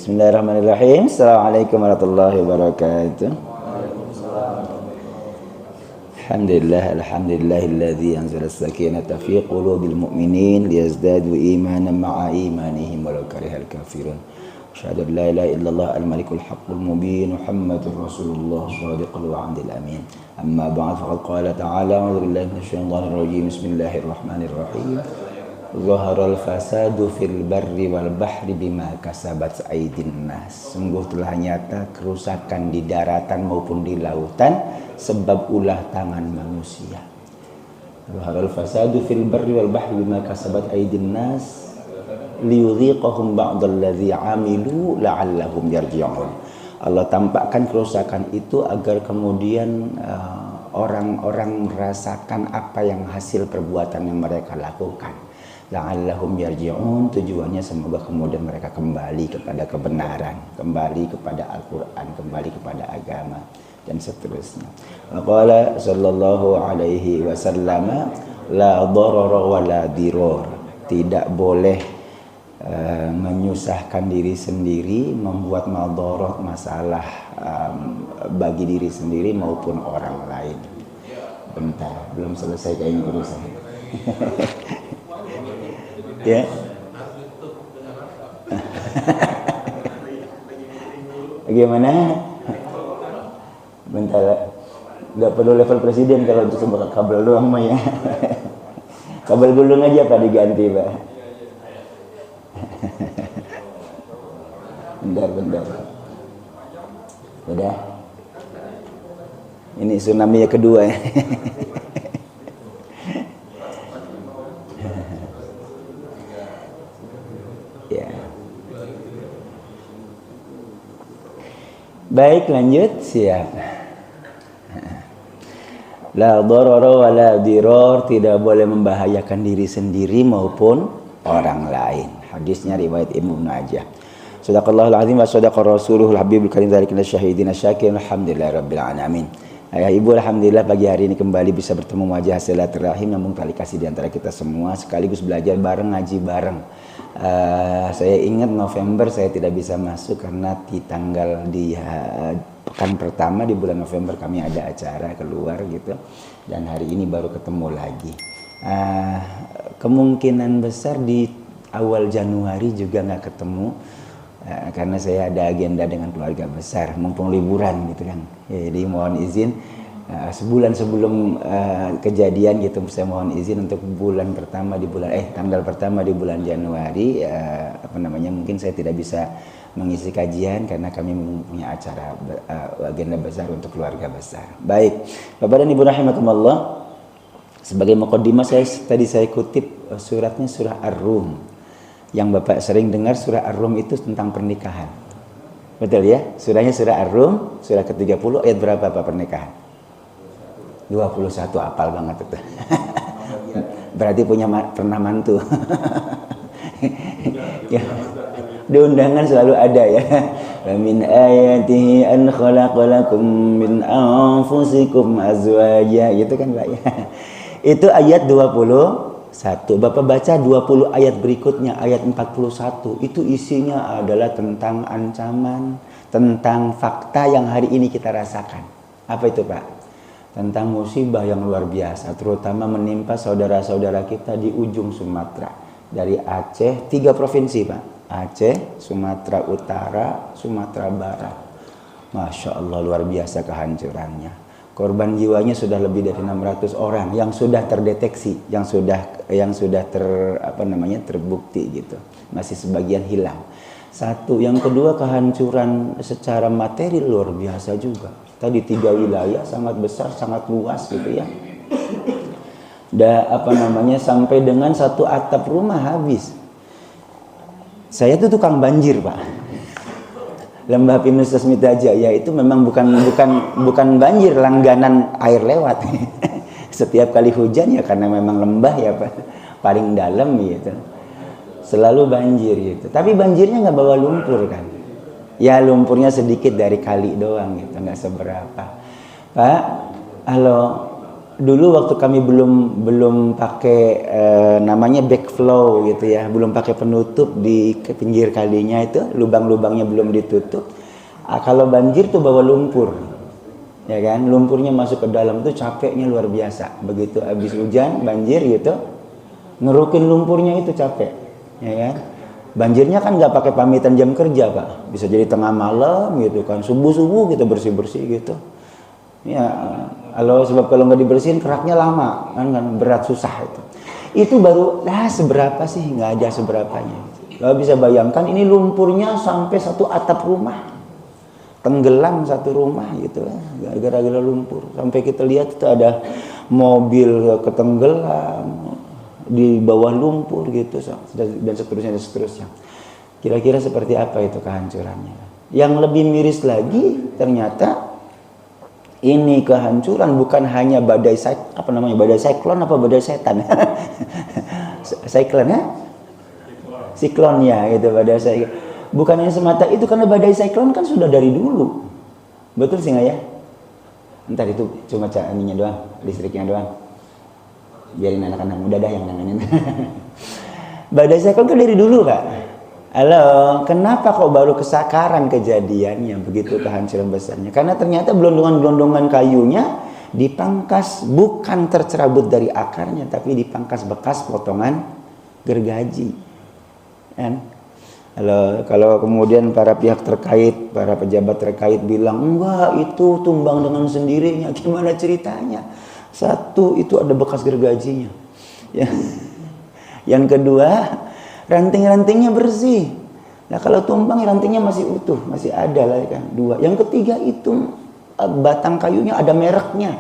Bismillahirrahmanirrahim. Assalamualaikum warahmatullahi wabarakatuh. Alhamdulillahilladzi anzala as-sakinata fi qulubil mu'minin liyazdadu imanan ma'a imanihim walau karihal kafirun. Asyhadu an la ilaha illallah al-malikul haqqul mubin Muhammadur rasulullah shadiqul wa'dil amin. Amma ba'd faqad qala ta'ala a'udzu billahi minasyaitonir rajim. Bismillahirrahmanirrahim. Zaharal fasadu fil barri wal bahri bima kasabat aydin nas. Sungguh telah nyata kerusakan di daratan maupun di lautan sebab ulah tangan manusia. Zaharal fasadu fil barri wal bahri bima kasabat aydin nas liyudhiqahum ba'dalladzi 'amilu la'allahum yarji'un. Allah tampakkan kerusakan itu agar kemudian orang-orang merasakan apa yang hasil perbuatan yang mereka lakukan. La'allahum yarji'un, tujuannya semoga kemudian mereka kembali kepada kebenaran, kembali kepada Al-Quran, kembali kepada agama dan seterusnya. Qala sallallahu alaihi wasallam, la darara wa la dirar. Tidak boleh menyusahkan diri sendiri, membuat madarat, masalah bagi diri sendiri maupun orang lain. Bentar, belum selesai kayaknya urusan. Ya. Bagaimana? Bentar, nggak perlu level presiden kalau untuk sebuah kabel doang mah ya. Kabel gulung aja Pak diganti Pak. Bentar. Udah. Ini tsunami yang kedua ya. Baik, lanjut. Siap. La darara wa la dirar, tidak boleh membahayakan diri sendiri maupun orang lain. Hadisnya riwayat Ibnu Majah. Shadaqallahul azim wa shadaqa rasuluhul habibul karim dzalikanal syahidina syakirin alhamdulillahirabbil alamin. Ayah ibu, alhamdulillah pagi hari ini kembali bisa bertemu wajah silaturahim yang tali kasih di antara kita semua, sekaligus belajar bareng, ngaji bareng. Saya ingat November saya tidak bisa masuk karena di pekan pertama di bulan November kami ada acara keluar gitu, dan hari ini baru ketemu lagi. Kemungkinan besar di awal Januari juga nggak ketemu karena saya ada agenda dengan keluarga besar, mumpung liburan gitu kan. Jadi mohon izin sebulan sebelum kejadian gitu, saya mohon izin untuk tanggal pertama di bulan Januari mungkin saya tidak bisa mengisi kajian karena kami mempunyai acara agenda besar untuk keluarga besar. Baik, Bapak dan Ibu rahimakumullah, sebagai muqaddimah tadi saya kutip suratnya surah Ar-Rum. Yang Bapak sering dengar surah Ar-Rum itu tentang pernikahan. Betul ya? Surahnya surah Ar-Rum, surah ke-30, ayat berapa Pak pernikahan? 21, apal banget itu. Berarti pernah mantu. Ya. Di undangan selalu ada ya. Wa min ayatihi an khalaqalakum min anfusikum azwaja, gitu kan Pak ya. Itu ayat 21. Bapak baca 20 ayat berikutnya, ayat 41. Itu isinya adalah tentang ancaman, tentang fakta yang hari ini kita rasakan. Apa itu Pak? Tentang musibah yang luar biasa, terutama menimpa saudara-saudara kita di ujung Sumatera. Dari Aceh, 3 provinsi Pak. Aceh, Sumatera Utara, Sumatera Barat. Masya Allah, luar biasa kehancurannya. Korban jiwanya sudah lebih dari 600 orang yang sudah terdeteksi, yang sudah terbukti gitu. Masih sebagian hilang. Satu, yang kedua kehancuran secara materi luar biasa juga. Tadi 3 wilayah sangat besar, sangat luas gitu ya. Sampai dengan 1 atap rumah habis. Saya tuh tukang banjir Pak. Lembah Pinus Sesmita Jaya itu memang bukan banjir langganan air lewat. Setiap kali hujan ya, karena memang lembah ya Pak, paling dalam gitu. Selalu banjir gitu. Tapi banjirnya nggak bawa lumpur kan. Ya lumpurnya sedikit dari kali doang gitu, nggak seberapa. Pak, halo, dulu waktu kami belum pakai namanya backflow gitu ya, belum pakai penutup di pinggir kalinya itu, lubang-lubangnya belum ditutup. Kalau banjir tuh bawa lumpur, ya kan, lumpurnya masuk ke dalam tuh capeknya luar biasa. Begitu habis hujan banjir gitu, ngerukin lumpurnya itu capek, ya kan. Banjirnya kan nggak pakai pamitan jam kerja Pak, bisa jadi tengah malam gitu kan, subuh kita bersih gitu. Ya, sebab kalau nggak dibersihin keraknya lama, kan berat susah itu. Itu baru seberapa sih, nggak ada seberapanya. Lo bisa bayangkan ini lumpurnya sampai satu atap rumah, tenggelam satu rumah gitu, gara-gara lumpur. Sampai kita lihat itu ada mobil ketenggelam di bawah lumpur gitu, dan seterusnya. Kira-kira seperti apa itu kehancurannya? Yang lebih miris lagi ternyata ini kehancuran bukan hanya badai siklon apa badai setan? Siklon ya? Siklon ya gitu, badai siklon. Bukan hanya semata itu, karena badai siklon kan sudah dari dulu. Betul sih nggak ya? Ntar itu cuma ininya doang, listriknya doang. Biarin anak-anak muda dah yang nanganin. Badai siklon kan dari dulu Kak. Halo, kenapa kok baru sekarang kejadiannya begitu kehancuran besarnya? Karena ternyata gelondongan-gelondongan kayunya dipangkas, bukan tercerabut dari akarnya, tapi dipangkas bekas potongan gergaji. Kan? Halo, kalau kemudian para pihak terkait, para pejabat terkait bilang enggak, itu tumbang dengan sendirinya, gimana ceritanya? Satu, itu ada bekas gergajinya. Ya. Yang kedua, ranting-rantingnya bersih. Nah kalau tumbang rantingnya masih utuh, masih ada lah kan. Dua. Yang ketiga itu batang kayunya ada mereknya,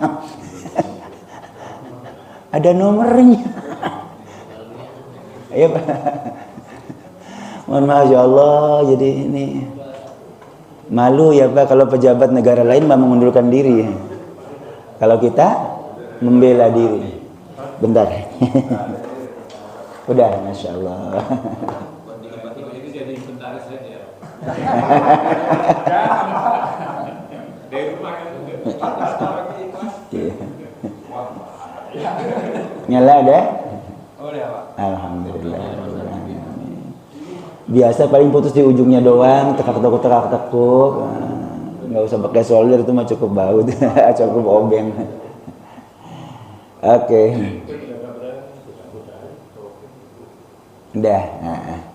ada nomornya. Ya Pak. Mohon maaf ya Allah, jadi ini malu ya Pak kalau pejabat negara lain mau mengundurkan diri. Kalau kita membela diri. Bentar. Udah, Masya Allah. Nyala ada? Alhamdulillah. Biasa paling putus di ujungnya doang, tekuk. Nggak usah pakai solder, itu mah cukup bau, cukup obeng. Oke. Udah,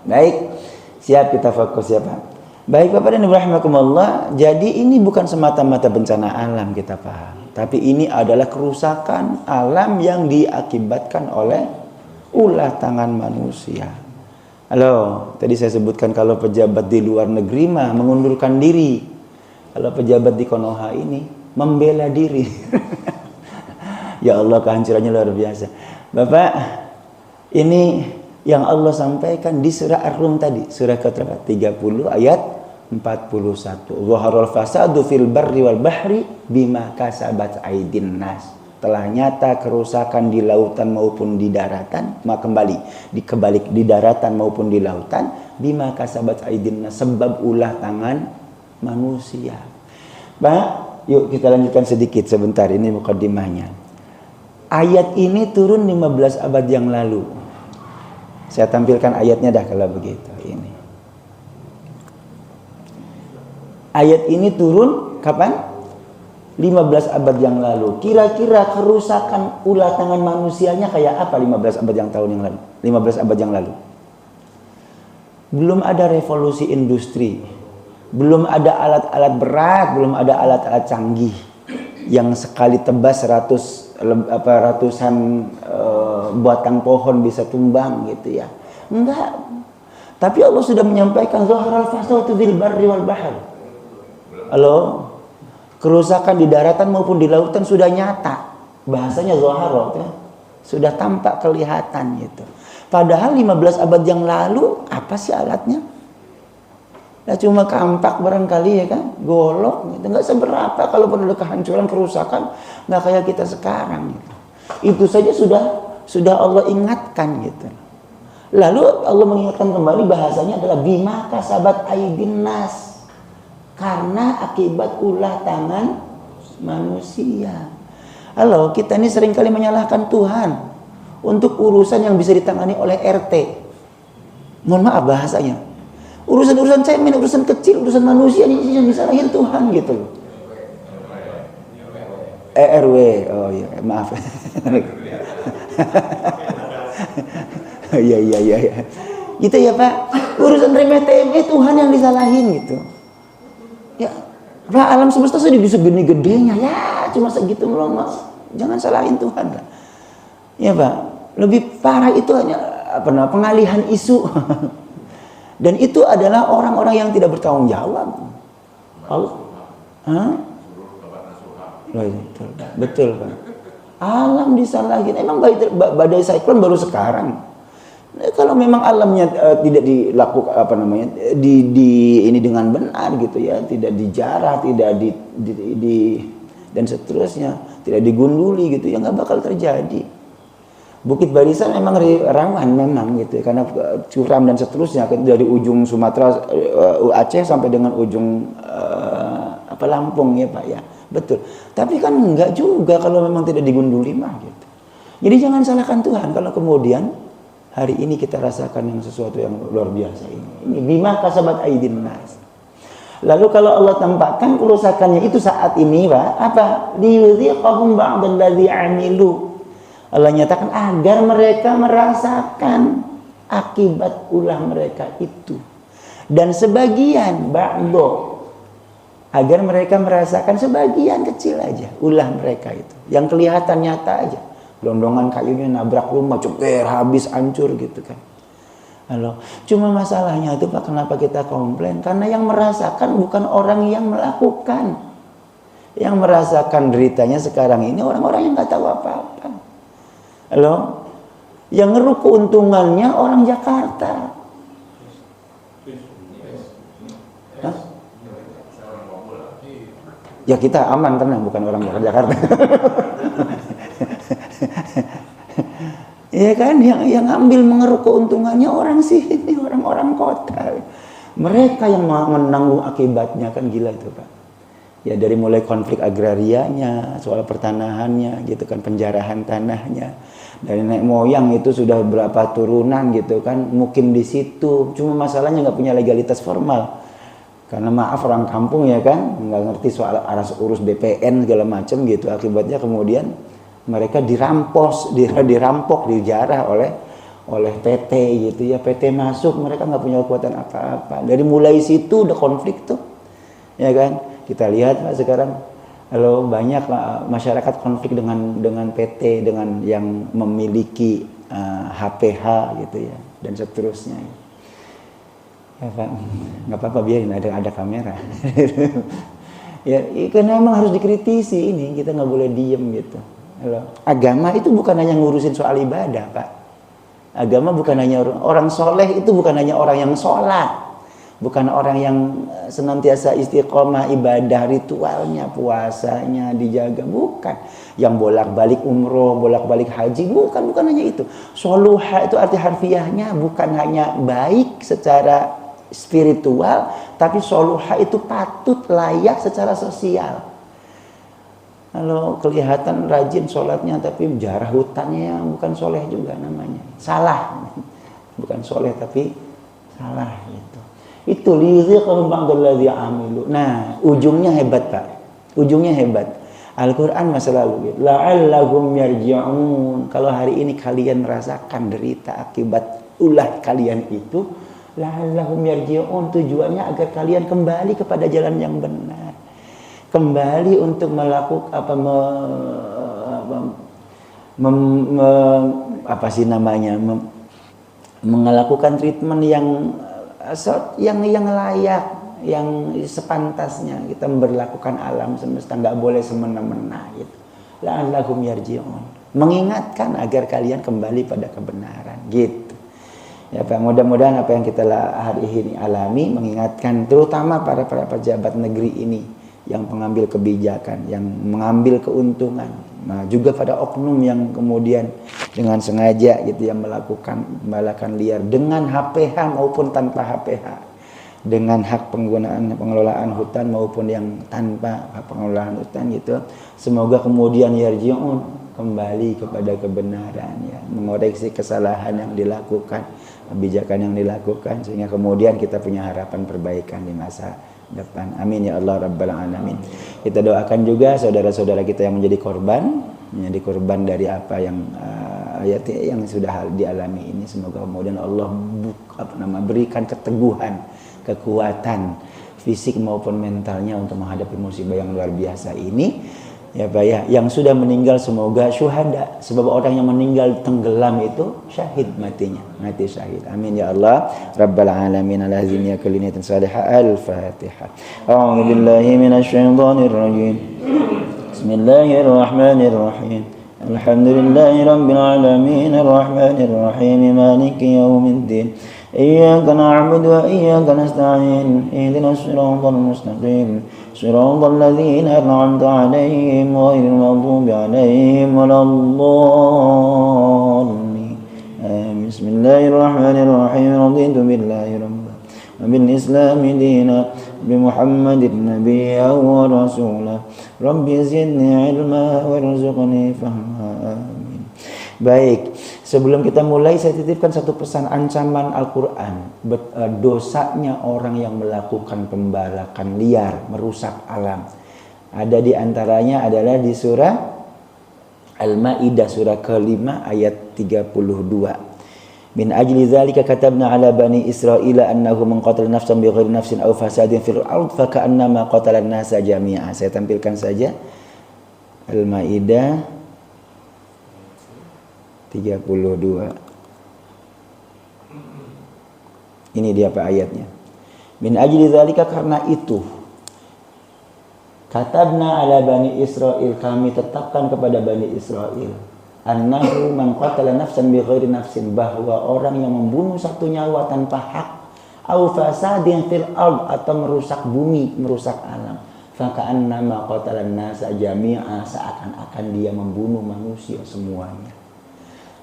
baik, siap kita fokus ya Pak. Baik Bapak dan Ibu rahimakumullah. Jadi ini bukan semata-mata bencana alam kita paham, tapi ini adalah kerusakan alam yang diakibatkan oleh ulah tangan manusia. Halo, tadi saya sebutkan kalau pejabat di luar negeri mah mengundurkan diri. Kalau pejabat di Konoha ini membela diri. Ya Allah, kehancurannya luar biasa. Bapak, ini yang Allah sampaikan di surah Ar-Rum tadi, surah ke-30 ayat 41. Zaharul fasadu fil barri wal bahri bima kasabat aydin nas. Telah nyata kerusakan di lautan maupun di daratan, kembali dikebalik di daratan maupun di lautan, bima kasabat aydin nas, sebab ulah tangan manusia. Pak, yuk kita lanjutkan sedikit sebentar, ini mukadimahnya. Ayat ini turun 15 abad yang lalu. Saya tampilkan ayatnya dah kalau begitu. Ini. Ayat ini turun kapan? 15 abad yang lalu. Kira-kira kerusakan ulah tangan manusianya kayak apa 15 abad yang lalu? 15 abad yang lalu. Belum ada revolusi industri. Belum ada alat-alat berat, belum ada alat-alat canggih yang sekali tebas ratusan batang pohon bisa tumbang gitu ya. Enggak. Tapi Allah sudah menyampaikan zaharal fasadu fil barri wal bahr. Halo. Kerusakan di daratan maupun di lautan sudah nyata. Bahasanya zahara ya. Sudah tampak kelihatan gitu. Padahal 15 abad yang lalu apa sih alatnya? Ya cuma kampak barangkali ya kan, golok gitu. Enggak seberapa kalau pun ada kehancuran, kerusakan, enggak kayak kita sekarang gitu. Itu saja sudah Allah ingatkan gitu. Lalu Allah mengingatkan kembali, bahasanya adalah bima kasabat aydin nas. Karena akibat ulah tangan manusia. Halo, kita ini seringkali menyalahkan Tuhan untuk urusan yang bisa ditangani oleh RT. Mohon maaf bahasanya. Urusan-urusan cemen, urusan kecil, urusan manusia ini yang disalahin Tuhan gitu loh. RW, oh iya, maaf. Iya. Gitu ya Pak. Urusan remeh temeh Tuhan yang disalahin gitu. Ya, Pak, alam semesta sudah segede-gedenya ya, cuma segitu melomot. Jangan salahin Tuhan lah. Ya Pak, lebih parah itu hanya pengalihan isu. Dan itu adalah orang-orang yang tidak bertanggung jawab. Betul Pak. Alam disalahin. Emang badai siklon baru sekarang. Kalau memang alamnya tidak dilakukan ini dengan benar gitu ya, tidak dijarah, tidak dan seterusnya, tidak digunduli gitu ya, nggak bakal terjadi. Bukit Barisan memang rawan memang gitu karena curam dan seterusnya dari ujung Sumatera Aceh sampai dengan ujung Lampung ya Pak ya. Betul. Tapi kan enggak juga kalau memang tidak digunduli mah gitu. Jadi jangan salahkan Tuhan kalau kemudian hari ini kita rasakan yang sesuatu yang luar biasa ini. Ini bima kasabat aydin nas. Lalu kalau Allah tampakkan kerusakannya itu saat ini Pak, apa? Liyudhiqahum ba'dalladzi 'amilu. Allah nyatakan agar mereka merasakan akibat ulah mereka itu. Dan sebagian ba'do agar mereka merasakan sebagian kecil aja ulah mereka itu yang kelihatan nyata aja, gelondongan kayunya nabrak rumah ceper habis hancur gitu kan. Halo, cuma masalahnya itu Pak, kenapa kita komplain? Karena yang merasakan bukan orang yang melakukan. Yang merasakan deritanya sekarang ini orang-orang yang nggak tahu apa-apa. Halo, yang ngeruk keuntungannya orang Jakarta. Hah? Ya kita aman tenang, bukan orang Jakarta. Ya kan, yang ambil mengeruk keuntungannya orang sini, orang-orang kota. Mereka yang menanggung akibatnya, kan gila itu Pak. Ya dari mulai konflik agrarianya, soal pertanahannya gitu kan, penjarahan tanahnya. Dari nenek moyang itu sudah berapa turunan gitu kan, mungkin di situ. Cuma masalahnya nggak punya legalitas formal. Karena maaf orang kampung ya kan, nggak ngerti soal urus BPN segala macam gitu. Akibatnya kemudian mereka dirampok, dijarah oleh PT gitu ya. PT masuk, mereka nggak punya kekuatan apa-apa. Dari mulai situ udah konflik tuh, ya kan. Kita lihat Pak sekarang, kalau banyak masyarakat konflik dengan PT, dengan yang memiliki HPH gitu ya, dan seterusnya. Ya Pak, nggak apa-apa biarin ada kamera. Ya, karena memang harus dikritisi ini, kita nggak boleh diem gitu. Agama itu bukan hanya ngurusin soal ibadah Pak. Agama bukan hanya orang soleh, itu bukan hanya orang yang sholat, bukan orang yang senantiasa istiqomah ibadah ritualnya, puasanya dijaga, bukan. Yang bolak-balik umroh, bolak-balik haji, bukan hanya itu. Soluha itu arti harfiahnya bukan hanya baik secara spiritual, tapi soluha itu patut layak secara sosial. Kalau kelihatan rajin sholatnya tapi jarah hutannya, bukan soleh juga namanya. Salah, bukan soleh tapi salah gitu. Itu liziqahum ba'dalladzi amilu. Nah, ujungnya hebat Pak. Ujungnya hebat. Al-Qur'an masa lalu gitu. La'allahum yarji'un. Kalau hari ini kalian merasakan derita akibat ulah kalian itu, la'allahum yarji'un, tujuannya agar kalian kembali kepada jalan yang benar. Kembali untuk melakukan melakukan treatment yang layak, yang sepantasnya. Kita memperlakukan alam semesta, nggak boleh semena-mena gitu. La'allahum yarji'un, mengingatkan agar kalian kembali pada kebenaran gitu. Ya Pak, mudah-mudahan apa yang kita hari ini alami mengingatkan terutama para pejabat negeri ini yang pengambil kebijakan, yang mengambil keuntungan. Nah, juga pada oknum yang kemudian dengan sengaja gitu yang melakukan liar dengan HPH maupun tanpa HPH. dengan hak pengelolaan hutan maupun yang tanpa hak pengelolaan hutan gitu. Semoga kemudian yarji'un, kembali kepada kebenaran ya, mengoreksi kesalahan yang dilakukan, kebijakan yang dilakukan, sehingga kemudian kita punya harapan perbaikan di masa depan. Amin ya Allah rabbal alamin. Kita doakan juga saudara-saudara kita yang menjadi korban dari apa yang yang sudah dialami ini. Semoga kemudian Allah berikan keteguhan, kekuatan fisik maupun mentalnya untuk menghadapi musibah yang luar biasa ini. Ya Pak ya, yang sudah meninggal semoga syuhada, sebab orang yang meninggal tenggelam itu syahid matinya, mati syahid. Amin ya Allah rabbal alamin. Alazim ya kuliniyatin salihah. Al-Fatihah. A'udzu billahi minasyaitonir rajim. Bismillahirrahmanirrahim. Alhamdulillahi rabbil alamin arrahmanir rahim maliki yaumiddin. Iyyaka na'budu wa iyyaka nasta'in. Ihdinas siratal mustaqim. Siratal ladzina an'amta 'alaihim ghairil maghdubi 'alaihim waladdallin. Bismillahirrahmanirrahim. Raditu billahi rabban wa bil islami dinan bi Muhammadin nabiyyan wa rasulan. Rabbi zidni 'ilma warzuqni fahma. Amin. Baik, sebelum kita mulai saya titipkan satu pesan ancaman Al-Quran. Dosanya orang yang melakukan pembalakan liar, merusak alam. Ada di antaranya adalah di surah Al-Ma'idah surah ke-5 ayat 32. Min ajli dzalika katabna ala bani Israila annahu man qatala nafsan bighairi nafsin aw fasadin fil ard fa ka'annama qatala an-nasa jami'a. Saya tampilkan saja Al-Ma'idah 32. Ini dia Pak ayatnya. Min ajli dzalika, karena itu katabna ala bani Israil, kami tetapkan kepada bani Israil, annahu man qatala nafsan bighairi nafsin, bahwa orang yang membunuh satu nyawa tanpa hak, au fasadin fil ard, atau merusak bumi, merusak alam, faka'annama qatalan nasa jami'a, seakan-akan dia membunuh manusia semuanya.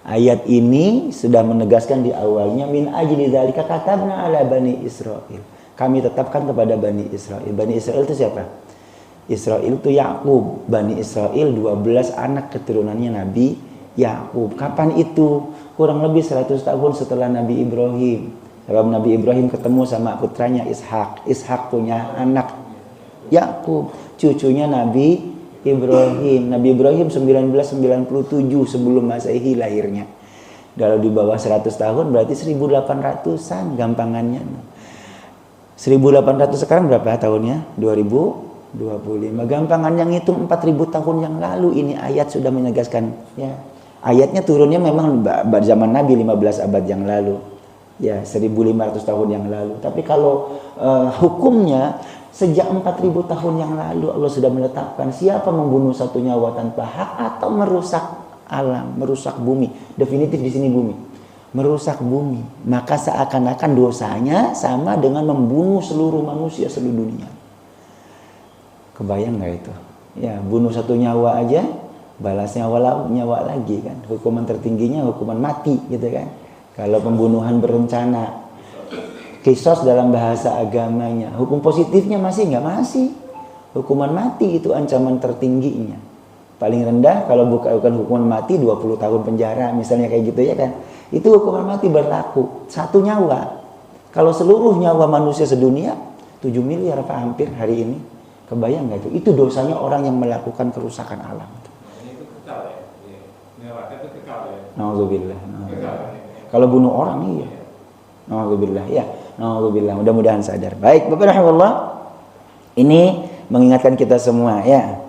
Ayat ini sudah menegaskan di awalnya, min ajli dzalika katabna ala bani Israil, kami tetapkan kepada bani Israil. Bani Israil itu siapa? Israil itu Yakub. Bani Israil 12 anak keturunannya Nabi Yakub. Kapan itu? Kurang lebih 100 tahun setelah Nabi Ibrahim. Sebab Nabi Ibrahim ketemu sama putranya Ishak. Ishak punya anak Yakub, cucunya Nabi Ibrahim. Nabi Ibrahim 1997 sebelum Masehi lahirnya. Kalau di bawah 100 tahun berarti 1800-an gampangannya. 1800 sekarang berapa tahunnya? 2025. Gampangan yang hitung 4000 tahun yang lalu ini ayat sudah menegaskan ya. Ayatnya turunnya memang zaman Nabi 15 abad yang lalu. Ya, 1500 tahun yang lalu. Tapi kalau hukumnya sejak 4000 tahun yang lalu Allah sudah menetapkan siapa membunuh satu nyawa tanpa hak atau merusak alam, merusak bumi. Definitif di sini bumi. Merusak bumi, maka seakan-akan dosanya sama dengan membunuh seluruh manusia seluruh dunia. Kebayang nggak itu? Ya, bunuh satu nyawa aja, balasnya nyawa lagi kan. Hukuman tertingginya hukuman mati gitu kan. Kalau pembunuhan berencana, kisos dalam bahasa agamanya, hukum positifnya masih nggak? Masih. Hukuman mati itu ancaman tertingginya. Paling rendah kalau bukan hukuman mati 20 tahun penjara misalnya kayak gitu ya kan. Itu hukuman mati berlaku. Satu nyawa. Kalau seluruh nyawa manusia sedunia 7 miliar apa hampir hari ini. Kebayang nggak itu? Itu dosanya orang yang melakukan kerusakan alam. Itu kekal ya? Nyawa itu kekal ya? Nauzubillah. Kalau bunuh orang iya. Nauzubillah ya. Nauzubillah. Mudah-mudahan sadar. Baik, Bapak rahimahullah. Ini mengingatkan kita semua ya.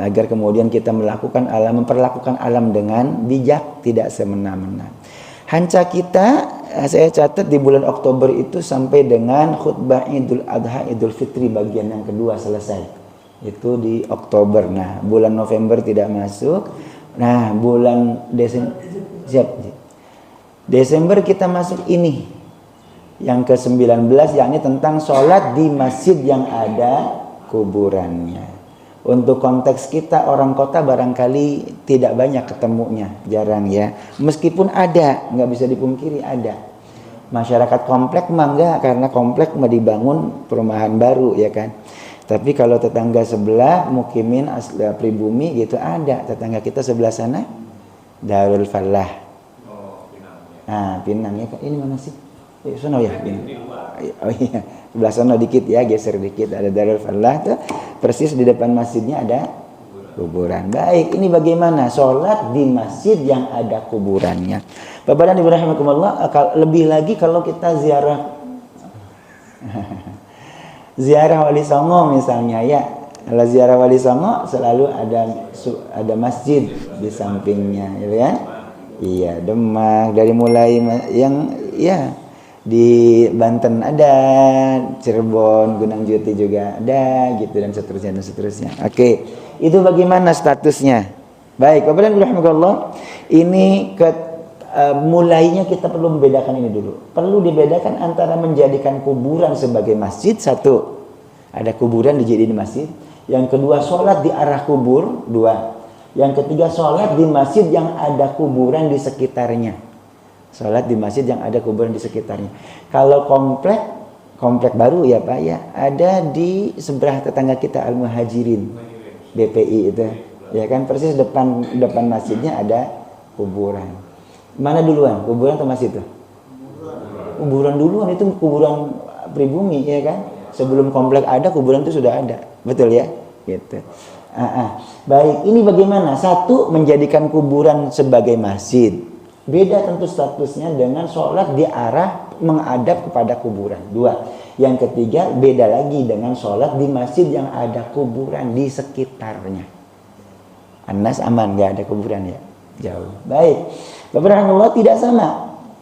Agar kemudian kita memperlakukan alam dengan bijak, tidak semena-mena. Hanca kita saya catat di bulan Oktober itu sampai dengan khutbah Idul Adha, Idul Fitri bagian yang kedua selesai. Itu di Oktober. Nah, bulan November tidak masuk. Nah, bulan Desember kita masuk ini. Yang ke-19 yakni tentang sholat di masjid yang ada kuburannya. Untuk konteks kita orang kota barangkali tidak banyak ketemunya, jarang ya. Meskipun ada, nggak bisa dipungkiri ada. Masyarakat komplek mah enggak, karena komplek mah dibangun perumahan baru ya kan. Tapi kalau tetangga sebelah mukimin asli pribumi gitu ada, tetangga kita sebelah sana Darul Falah. Oh, Pinang ya. Nah, Pinang ya. Ini mana sih? Sono ya. Oh iya, sebelah sono dikit ya, geser dikit ada Darul Falah tuh. Persis di depan masjidnya ada kuburan. Baik, ini bagaimana sholat di masjid yang ada kuburannya. Bapak dan Ibu rahimakumullah, lebih lagi kalau kita ziarah ziarah Wali Songo misalnya ya. Kalau ziarah Wali Songo selalu ada masjid di sampingnya, ya kan? Iya, Demak dari mulai yang ya di Banten ada, Cirebon, Gunung Jati juga ada, gitu dan seterusnya. Oke, itu bagaimana statusnya? Baik, Bapak dan Ibu rahimakumullah, ini mulainya kita perlu membedakan ini dulu. Perlu dibedakan antara menjadikan kuburan sebagai masjid, satu, ada kuburan dijadiin masjid. Yang kedua, sholat di arah kubur, dua. Yang ketiga, sholat di masjid yang ada kuburan di sekitarnya. Sholat di masjid yang ada kuburan di sekitarnya. Kalau komplek baru ya Pak ya, ada di sebelah tetangga kita Al-Muhajirin, BPI itu. Ya kan, persis depan masjidnya ada kuburan. Mana duluan? Kuburan atau masjid itu? Kuburan duluan, itu kuburan pribumi ya kan? Sebelum komplek ada, kuburan itu sudah ada. Betul ya? Gitu. Baik, ini bagaimana? Satu, menjadikan kuburan sebagai masjid. Beda tentu statusnya dengan sholat di arah menghadap kepada kuburan. Dua. Yang ketiga, beda lagi dengan sholat di masjid yang ada kuburan di sekitarnya. Anas aman, nggak ada kuburan ya? Jauh. Baik. Bapak Allah tidak sama,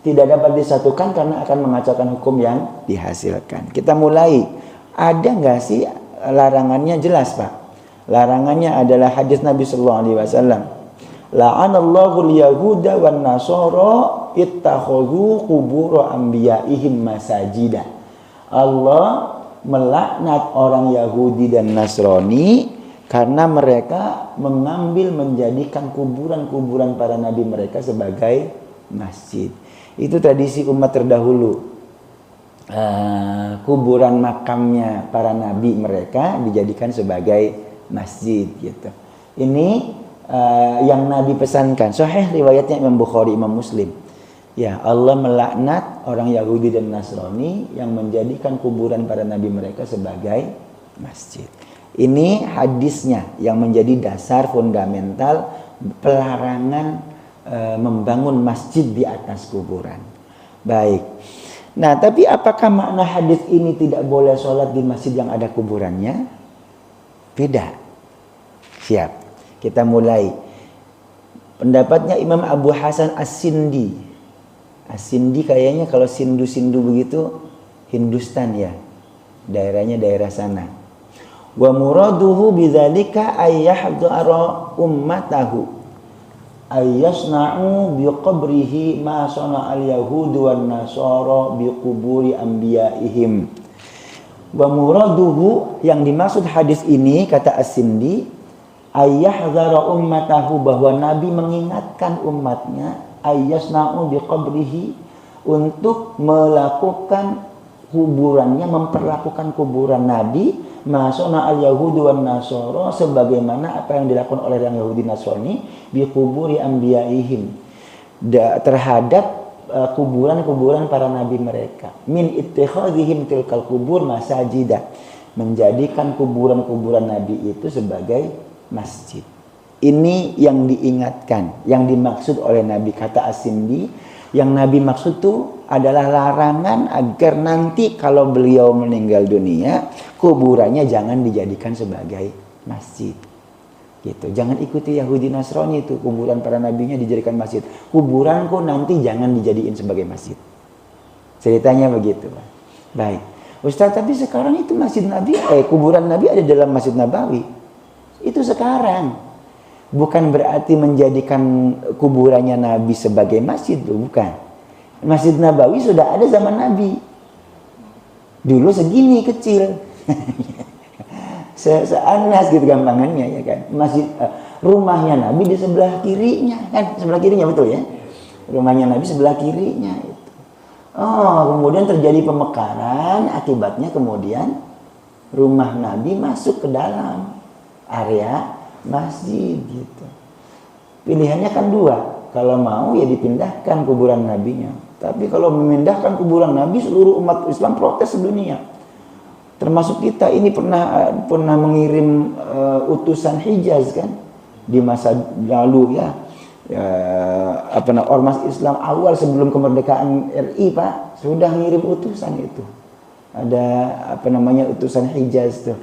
tidak dapat disatukan karena akan mengacaukan hukum yang dihasilkan. Kita mulai, ada nggak sih larangannya? Jelas Pak. Larangannya adalah hadis Nabi Sallallahu Alaihi Wasallam. La'anallahu al-yahuda wan nasara ittakhadhu qubur anbiya'ihim masajida. Allah melaknat orang Yahudi dan Nasrani karena mereka menjadikan kuburan-kuburan para nabi mereka sebagai masjid. Itu tradisi umat terdahulu. Kuburan makamnya para nabi mereka dijadikan sebagai masjid gitu. Ini yang Nabi pesankan. Sahih riwayatnya Imam Bukhari, Imam Muslim. Ya, Allah melaknat orang Yahudi dan Nasrani yang menjadikan kuburan para nabi mereka sebagai masjid. Ini hadisnya yang menjadi dasar fundamental pelarangan membangun masjid di atas kuburan. Baik. Nah, tapi apakah makna hadis ini tidak boleh sholat di masjid yang ada kuburannya? Beda. Siap. Kita mulai. Pendapatnya Imam Abu Hasan As-Sindi. As-Sindi kayaknya kalau Sindu-Sindu begitu Hindustan ya. Daerahnya daerah sana. Wa muraduhu bidzalika ayyahdara ummatahu ayyasna'u biqabrihi ma sana'al yahudu wan nasara biquburi anbiya'ihim. Wa muraduhu, yang dimaksud hadis ini kata As-Sindi, ayyahdara ummatahu, bahwa Nabi mengingatkan umatnya ayyasna'u biqabrihi, untuk melakukan kuburannya, memperlakukan kuburan Nabi masana al yahudu wan nasara, sebagaimana apa yang dilakukan oleh orang Yahudi Nasrani bi quburi anbiya'ihim, terhadap kuburan-kuburan para nabi mereka, min ittikhadhihim tilkal kubur masajida, menjadikan kuburan-kuburan nabi itu sebagai masjid. Ini yang diingatkan, yang dimaksud oleh Nabi, kata As-Sindi. Yang Nabi maksud itu adalah larangan agar nanti kalau beliau meninggal dunia, kuburannya jangan dijadikan sebagai masjid. Gitu. Jangan ikuti Yahudi Nasrani itu, kuburan para nabinya dijadikan masjid. Kuburanku nanti jangan dijadiin sebagai masjid. Ceritanya begitu. Baik. Ustaz, tapi sekarang itu masjid Nabi, kuburan Nabi ada dalam Masjid Nabawi. Itu sekarang. Bukan berarti menjadikan kuburannya Nabi sebagai masjid, bukan. Masjid Nabawi sudah ada zaman Nabi. Dulu segini kecil. Seanas gitu gampangannya ya kan. Masjid rumahnya Nabi di sebelah kirinya kan, sebelah kirinya betul ya. Rumahnya Nabi sebelah kirinya itu. Oh, kemudian terjadi pemekaran, akibatnya kemudian rumah Nabi masuk ke dalam area masjid gitu. Pilihannya kan dua, kalau mau ya dipindahkan kuburan Nabinya. Tapi kalau memindahkan kuburan Nabi, seluruh umat Islam protes sedunia. Termasuk kita ini pernah mengirim utusan Hijaz kan di masa lalu ya. Ormas Islam awal sebelum kemerdekaan RI Pak sudah ngirim utusan itu. Ada utusan Hijaz tuh.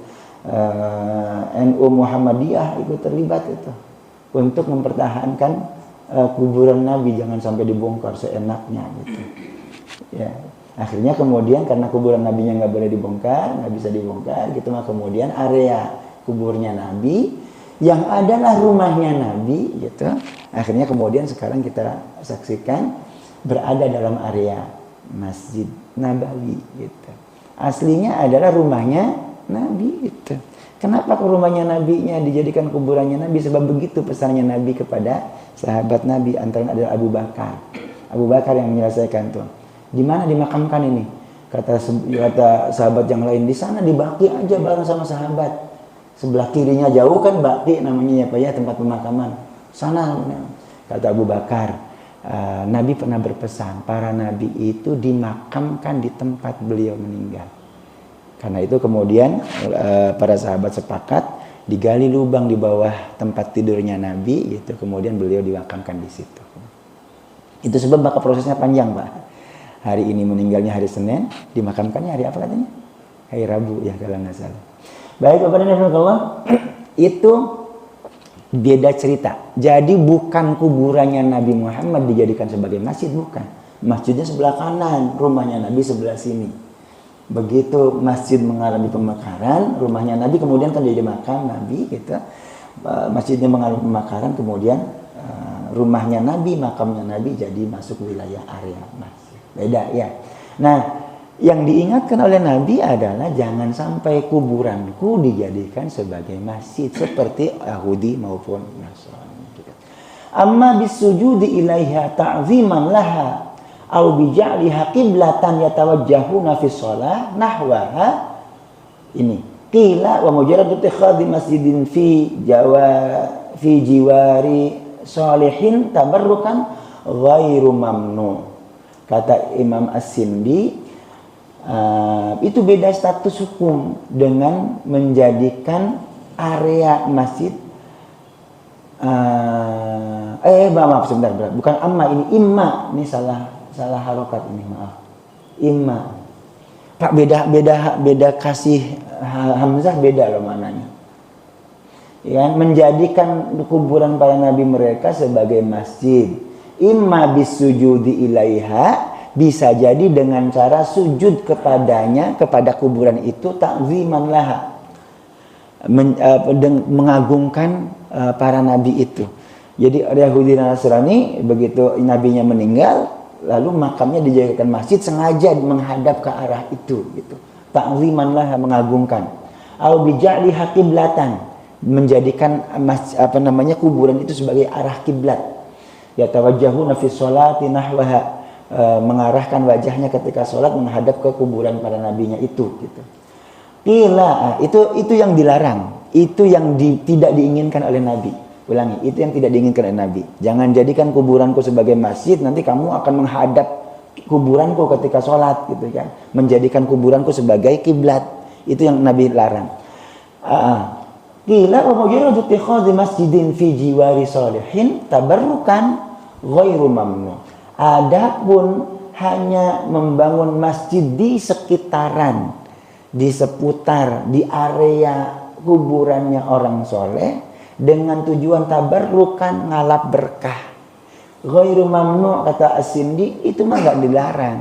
NU Muhammadiyah ikut terlibat itu untuk mempertahankan kuburan Nabi jangan sampai dibongkar seenaknya gitu. Ya, akhirnya kemudian karena kuburan Nabinya nggak boleh dibongkar, nggak bisa dibongkar gitu, maka kemudian area kuburnya Nabi yang adalah rumahnya Nabi gitu. Akhirnya kemudian sekarang kita saksikan berada dalam area Masjid Nabawi gitu. Aslinya adalah rumahnya Nabi gitu. Kenapa ke rumahnya Nabinya dijadikan kuburannya Nabi? Sebab begitu pesannya Nabi kepada sahabat Nabi, antara adalah Abu Bakar. Abu Bakar yang menyelesaikan tuh. Di mana dimakamkan ini? Kata sahabat yang lain, di sana di Baqi aja bareng sama sahabat. Sebelah kirinya jauh kan Baqi namanya ya Pak ya, tempat pemakaman. Sana. Kata Abu Bakar, Nabi pernah berpesan, para nabi itu dimakamkan di tempat beliau meninggal. Karena itu kemudian para sahabat sepakat digali lubang di bawah tempat tidurnya Nabi, gitu. Kemudian beliau dimakamkan di situ. Itu sebab maka prosesnya panjang Pak. Hari ini meninggalnya hari Senin, dimakamkannya hari apa katanya? Hari Rabu ya kalau nggak salah. Baik Bapak dan Ibu Allah, itu beda cerita. Jadi bukan kuburannya Nabi Muhammad dijadikan sebagai masjid, bukan. Masjidnya sebelah kanan, rumahnya Nabi sebelah sini. Begitu masjid mengalami pemekaran, rumahnya Nabi kemudian kan jadi makam Nabi gitu. Masjidnya mengalami pemekaran, kemudian rumahnya Nabi, makamnya Nabi jadi masuk wilayah area masjid. Beda ya. Nah, yang diingatkan oleh Nabi adalah jangan sampai kuburanku dijadikan sebagai masjid seperti Yahudi maupun Nasrani. Amma bisujudi ilaiha ta'ziman laha au bija'liha qiblatan yatawajjahuna fi shalah nahwaha. Ini qila wa mujarrad ittikhadhi masjidin fi jiwari salihin tabarrukan ghairu mamnu. Kata Imam As-Sindi, itu beda status hukum dengan menjadikan area masjid maaf sebentar, bukan amma, ini imma, ini salah harokat ini, maaf. Imma. Pak beda kasih hamzah beda loh maknanya. Ya, menjadikan kuburan para nabi mereka sebagai masjid. Imma bisujudi ilaiha, bisa jadi dengan cara sujud kepadanya, kepada kuburan itu, ta'ziman laha, mengagungkan para nabi itu. Jadi Yahudi dan Nasrani begitu nabinya meninggal, lalu makamnya dijadikan masjid, sengaja menghadap ke arah itu gitu. Ta'ziman laha, mengagungkan. Au bija'liha qiblatan, menjadikan kuburan itu sebagai arah kiblat. Yatawajjahuna fi sholati nahwaha, mengarahkan wajahnya ketika sholat menghadap ke kuburan para nabinya itu gitu. Qila, itu yang dilarang, itu yang tidak diinginkan oleh Nabi. Ulangi, itu yang tidak diinginkan oleh Nabi. Jangan jadikan kuburanku sebagai masjid, nanti kamu akan menghadap kuburanku ketika sholat gitu kan. Menjadikan kuburanku sebagai kiblat, itu yang Nabi larang. Qila wa mujarrad ittikhadhi masjidin fi jiwari salihin tabarrukan ghairu mamnu. Adapun hanya membangun masjid di sekitaran, di seputar, di area kuburannya orang soleh dengan tujuan tabarrukan, ngalap berkah, ghairu mamnu, kata As-Sindi, itu mah nggak dilarang.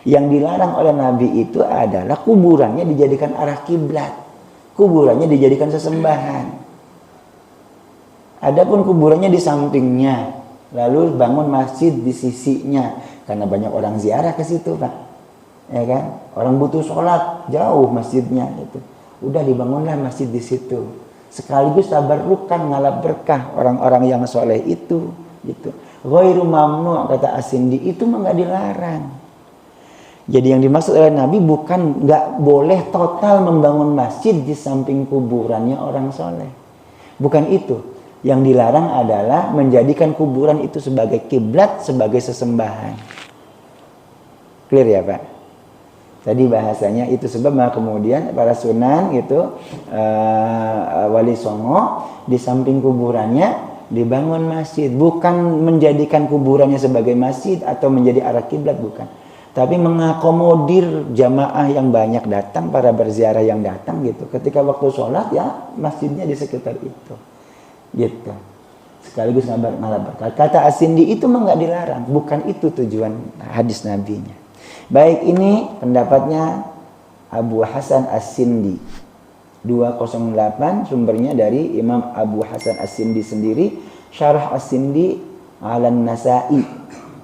Yang dilarang oleh Nabi itu adalah kuburannya dijadikan arah kiblat, kuburannya dijadikan sesembahan. Adapun kuburannya di sampingnya, lalu bangun masjid di sisinya, karena banyak orang ziarah ke situ Pak, ya kan? Orang butuh sholat jauh masjidnya itu, udah dibangunlah masjid di situ, sekaligus tabarrukan, ngalap berkah orang-orang yang soleh itu, gitu. Ghairu mamnu, kata As-Sindi, itu mah nggak dilarang. Jadi yang dimaksud oleh Nabi bukan nggak boleh total membangun masjid di samping kuburannya orang soleh. Bukan itu. Yang dilarang adalah menjadikan kuburan itu sebagai kiblat, sebagai sesembahan. Clear ya Pak? Tadi bahasanya itu sebab kemudian para sunan gitu Wali Songo di samping kuburannya dibangun masjid. Bukan menjadikan kuburannya sebagai masjid atau menjadi arah kiblat, bukan. Tapi mengakomodir jamaah yang banyak datang, para berziarah yang datang gitu. Ketika waktu sholat ya masjidnya di sekitar itu, gitu. Sekaligus ngabar. Kata As-Sindi itu mah nggak dilarang, bukan itu tujuan hadis nabinya. Baik, ini pendapatnya Abu Hasan As-Sindi 208, sumbernya dari Imam Abu Hasan As-Sindi sendiri, Syarah As-Sindi 'alan Nasa'i.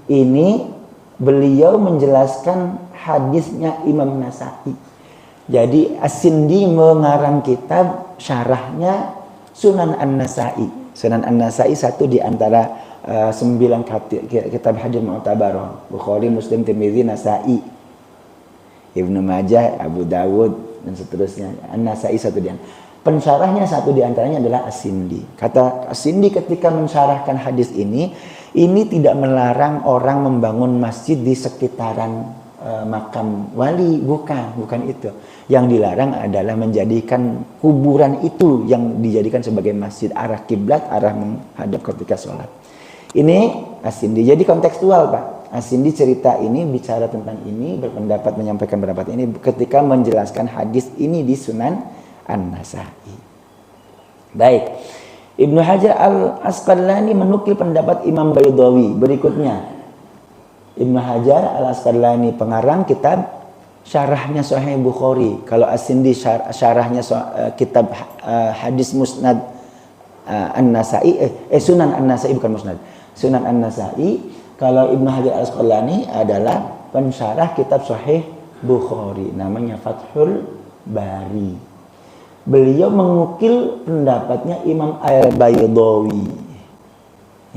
Ini beliau menjelaskan hadisnya Imam Nasa'i. Jadi As-Sindi mengarang kitab syarahnya Sunan An-Nasa'i. Sunan An-Nasa'i satu di antara 9 kitab hadis mu'tabar. Bukhari, Muslim, Tirmidzi, Nasa'i, Ibnu Majah, Abu Dawud dan seterusnya. An-Nasa'i satu di antara. Pensyarahnya satu di antaranya adalah As-Sindi. Kata As-Sindi ketika mensyarahkan hadis ini tidak melarang orang membangun masjid di sekitaran makam wali, bukan itu. Yang dilarang adalah menjadikan kuburan itu yang dijadikan sebagai masjid, arah kiblat, arah menghadap ketika sholat. Ini As-Sindi. Jadi kontekstual Pak. As-Sindi cerita ini, bicara tentang ini, berpendapat, menyampaikan pendapat ini ketika menjelaskan hadis ini di Sunan An-Nasa'i. Baik. Ibnu Hajar Al-Asqalani menukil pendapat Imam Baydawi berikutnya. Ibnu Hajar Al-Asqalani pengarang kitab syarahnya Sahih Bukhari. Kalau As-Sindi syarahnya kitab hadis Musnad An-Nasa'i, Sunan An-Nasa'i bukan Musnad. Sunan An-Nasa'i. Kalau Ibnu Hajar Al-Asqalani adalah pensyarah kitab Sahih Bukhari, namanya Fathul Bari. Beliau mengukil pendapatnya Imam Al-Baydawi.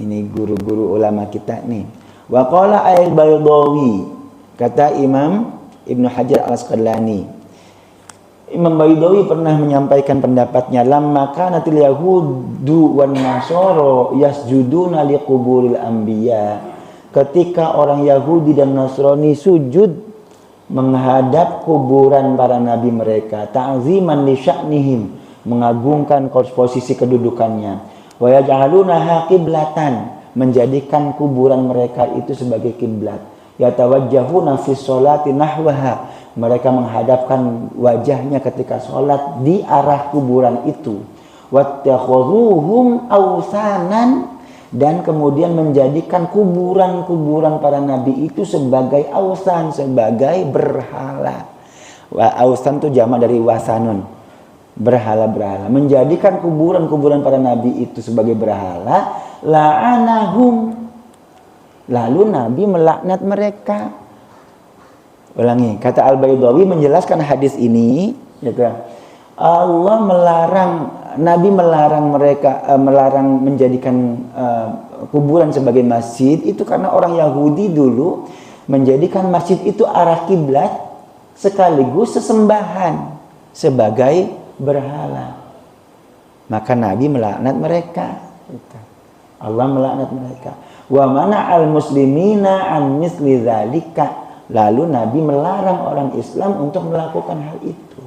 Ini guru-guru ulama kita nih. Wa qala Al-Baydawi, kata Imam Ibnu Hajar Al-Asqalani. Imam Baydawi pernah menyampaikan pendapatnya, lamma kanatil yahudu wan nasara yasjuduna liquburil anbiya. Ketika orang Yahudi dan Nasrani sujud menghadap kuburan para nabi mereka, ta'ziman li sya'nihim, mengagungkan posisi kedudukannya, wa yaj'alunaha qiblatan, menjadikan kuburan mereka itu sebagai kiblat, yatawajjahuna fi sholati nahwaha, mereka menghadapkan wajahnya ketika sholat di arah kuburan itu, wattakhadhuhum awsanan, dan kemudian menjadikan kuburan-kuburan para nabi itu sebagai ausan, sebagai berhala. Ausan itu jamak dari wasanun, berhala-berhala. Menjadikan kuburan-kuburan para nabi itu sebagai berhala, la'anahum, lalu nabi melaknat mereka. Ulangi, kata Al-Baydawi menjelaskan hadis ini, gitu. Allah melarang, Nabi melarang mereka, melarang menjadikan kuburan sebagai masjid itu karena orang Yahudi dulu menjadikan masjid itu arah kiblat sekaligus sesembahan sebagai berhala. Maka Nabi melaknat mereka. Allah melaknat mereka. Wa mana'al muslimina an misli dzalika. Lalu Nabi melarang orang Islam untuk melakukan hal itu.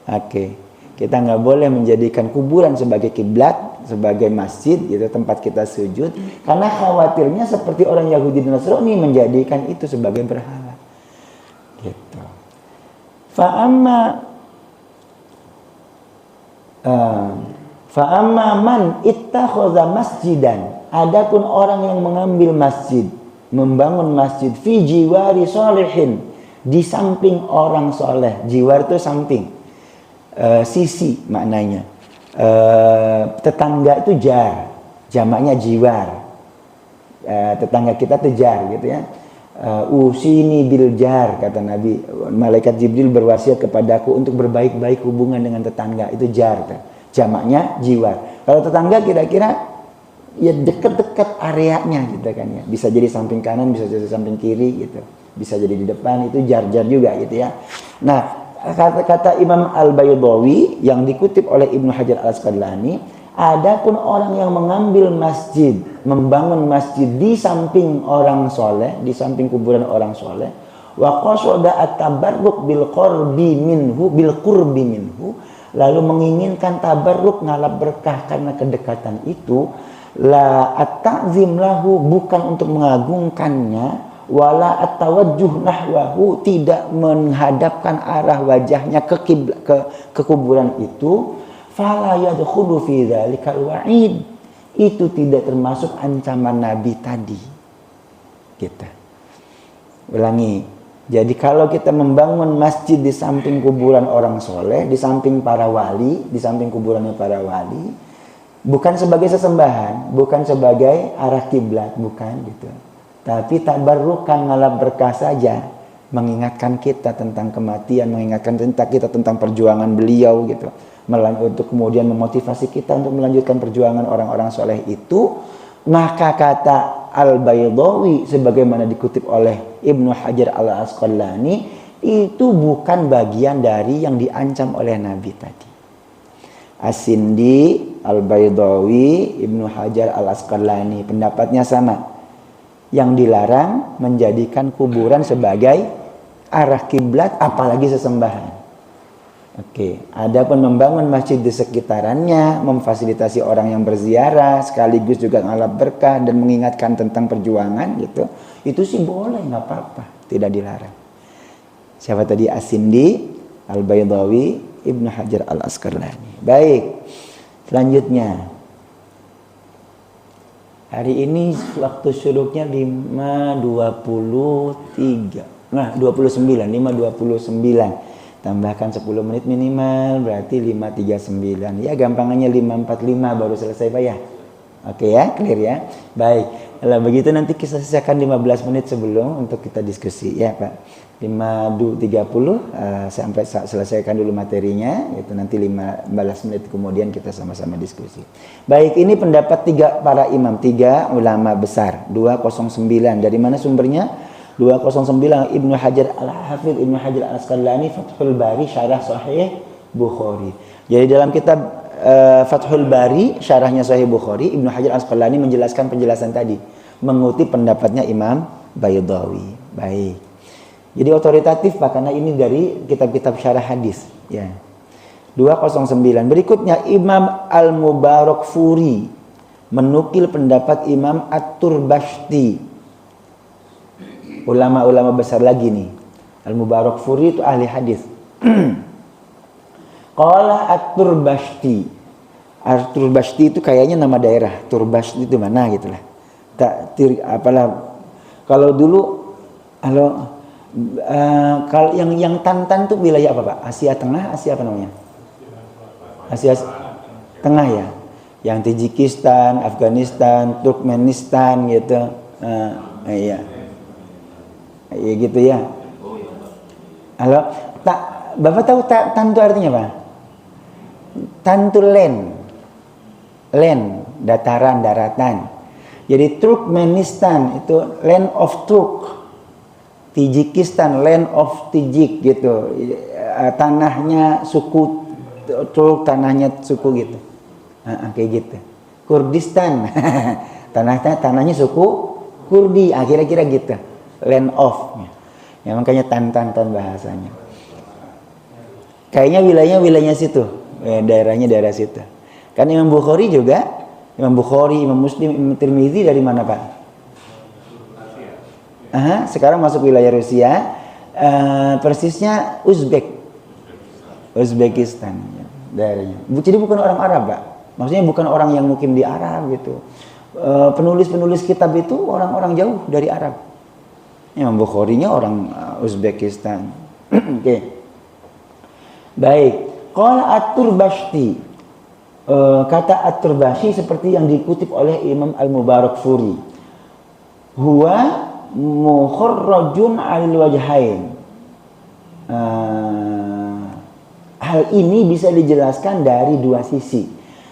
Oke, kita nggak boleh menjadikan kuburan sebagai kiblat, sebagai masjid, gitu, tempat kita sujud, karena khawatirnya seperti orang Yahudi dan Nasrani menjadikan itu sebagai berhala. Gitu. Fa'amma man ittakhadha masjidan, adapun orang yang mengambil masjid, membangun masjid fi jiwari sholihin, di samping orang soleh. Jiwar itu samping. Sisi maknanya. Tetangga itu jar, jamaknya jiwar. Tetangga kita itu jar, gitu ya. Usini bil jar, kata Nabi. Malaikat Jibril berwasiat kepadaku untuk berbaik-baik hubungan dengan tetangga, itu jar, jamaknya jiwar. Kalau tetangga kira-kira ya dekat-dekat areanya, gitu kan ya. Bisa jadi samping kanan, bisa jadi samping kiri, gitu. bisa jadi di depan, itu jar-jar juga gitu ya. Nah, kata Imam Al-Baydawi yang dikutip oleh Ibnu Hajar Al-Asqalani, adapun orang yang mengambil masjid, membangun masjid di samping orang soleh, di samping kuburan orang soleh, wa qasada at-tabarruk bil qurbi minhu, lalu menginginkan tabarruk, ngalap berkah karena kedekatan itu, la at-ta'zim lahu, bukan untuk mengagungkannya, wala at-tawajjuh nahwahu, tidak menghadapkan arah wajahnya ke kuburan itu, fala yadkhulu fi dzalikal wa'id, itu tidak termasuk ancaman Nabi tadi. Kita ulangi. Jadi kalau kita membangun masjid di samping kuburan orang soleh, di samping para wali, di samping kuburannya para wali, bukan sebagai sesembahan, bukan sebagai arah kiblat, bukan gitu. Tapi tabarrukan, ngalap berkah saja, mengingatkan kita tentang kematian, mengingatkan kita tentang perjuangan beliau gitu. Untuk kemudian memotivasi kita untuk melanjutkan perjuangan orang-orang soleh itu, maka kata Al-Baydawi sebagaimana dikutip oleh Ibnu Hajar Al-Asqalani, itu bukan bagian dari yang diancam oleh Nabi tadi. As-Sindi, Al-Baydawi, Ibnu Hajar Al-Asqalani pendapatnya sama. Yang dilarang menjadikan kuburan sebagai arah kiblat, apalagi sesembahan. Oke, adapun membangun masjid di sekitarannya, memfasilitasi orang yang berziarah, sekaligus juga ngalap berkah dan mengingatkan tentang perjuangan gitu, itu sih boleh, nggak apa-apa, tidak dilarang. Siapa tadi? As-Sindi, Al-Baydawi, Ibnu Hajar Al-Asqalani. Baik, selanjutnya. Hari ini waktu syuruknya 5.23. Nah, 5.29. Tambahkan 10 menit minimal, berarti 5.39. Ya, gampangannya 5.45 baru selesai Pak ya. Oke ya, clear ya. Baik, kalau begitu nanti kita sisakan 15 menit sebelum untuk kita diskusi ya Pak. 5.30 sampai selesaikan dulu materinya, itu nanti 15 menit kemudian kita sama-sama diskusi. Baik, ini pendapat 3 para imam, 3 ulama besar. 209, dari mana sumbernya? 209 Ibnu Hajar Al-Hafidz Ibnu Hajar Al-Asqalani, Fathul Bari, syarah Sahih Bukhari. Jadi dalam kitab Fathul Bari, syarahnya Sahih Bukhari, Ibnu Hajar Al-Asqalani menjelaskan penjelasan tadi, mengutip pendapatnya Imam Baydawi. Baik. Jadi otoritatif Pak, karena ini dari kitab-kitab syarah hadis ya. 209. Berikutnya Imam Al-Mubarakfuri menukil pendapat Imam At-Turbashti. Ulama-ulama besar lagi nih. Al-Mubarakfuri itu ahli hadis. Qala At-Turbashti. At-Turbashti itu kayaknya nama daerah. Turbashti itu mana gitu lah. Apalah. Kalau dulu kalau yang Tantan tuh wilayah apa Pak? Asia Tengah, Asia apa namanya? Asia Tengah ya. Yang Tajikistan, Afghanistan, Turkmenistan gitu. Iya. Ya gitu ya. Halo, Bapak tahu tan itu artinya apa? Tan itu land, dataran, daratan. Jadi Turkmenistan itu land of Turk, Tajikistan land of Tajik gitu. Tanahnya suku Turk, tanahnya suku gitu. Kayak gitu. Kurdistan, tanahnya suku Kurdi, kira-kira gitu. Land of, ya makanya tan bahasanya. Kayaknya wilayahnya situ, daerahnya daerah situ. Kan Imam Bukhari juga, Imam Muslim, Imam Tirmizi dari mana Pak? Sekarang masuk wilayah Rusia, persisnya Uzbekistan, ya, daerahnya. Jadi bukan orang Arab Pak, maksudnya bukan orang yang mukim di Arab gitu. Penulis kitab itu orang-orang jauh dari Arab. Imam Bukhari-nya orang Uzbekistan. Oke. Baik. Qala At-Turbashti. Kata At-Turbashti seperti yang dikutip oleh Imam Al-Mubarakfuri. Huwa mukharrajun 'alal wajhain. Hal ini bisa dijelaskan dari dua sisi.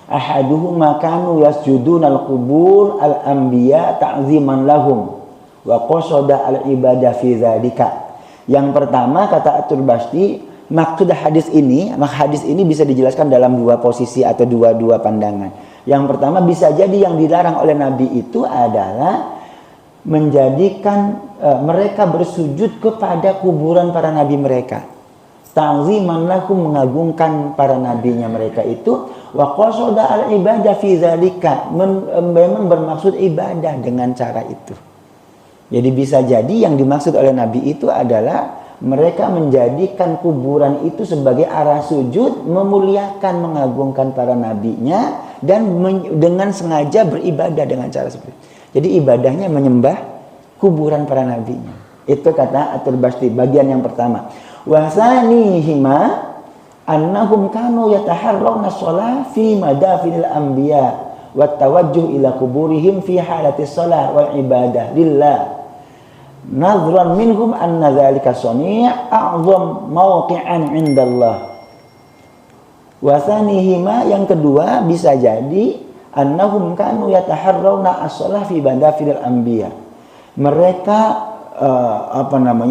Ahaduhuma kanu yasjudun al-qubur al-anbiya ta'ziman lahum. Wa qasada al-ibadah fi dzalika. Yang pertama kata At-Turbashti, maksud hadis ini bisa dijelaskan dalam dua posisi atau dua pandangan. Yang pertama bisa jadi yang dilarang oleh Nabi itu adalah menjadikan mereka bersujud kepada kuburan para nabi mereka. Ta'ziman lahum, mengagungkan para nabinya mereka itu. Wa qasada al-ibadah fi dzalika, memang bermaksud ibadah dengan cara itu. Jadi bisa jadi yang dimaksud oleh Nabi itu adalah mereka menjadikan kuburan itu sebagai arah sujud, memuliakan, mengagungkan para nabinya, dan dengan sengaja beribadah dengan cara seperti itu. Jadi ibadahnya menyembah kuburan para nabinya. Itu kata At-Turbashti, bagian yang pertama. Wa tsanihima annahum kanu yataharrawna shalah fi madafinil anbiya wa tawajjuh ila kuburihim fi halati shalah wal ibadah lillah. Nadhran minhum anna dzalika sani' a'zam mawqi'an 'indallah. Wa tsanihima, yang kedua bisa jadi annahum kanu yataharrawna as-shalah fi badafil anbiya. Mereka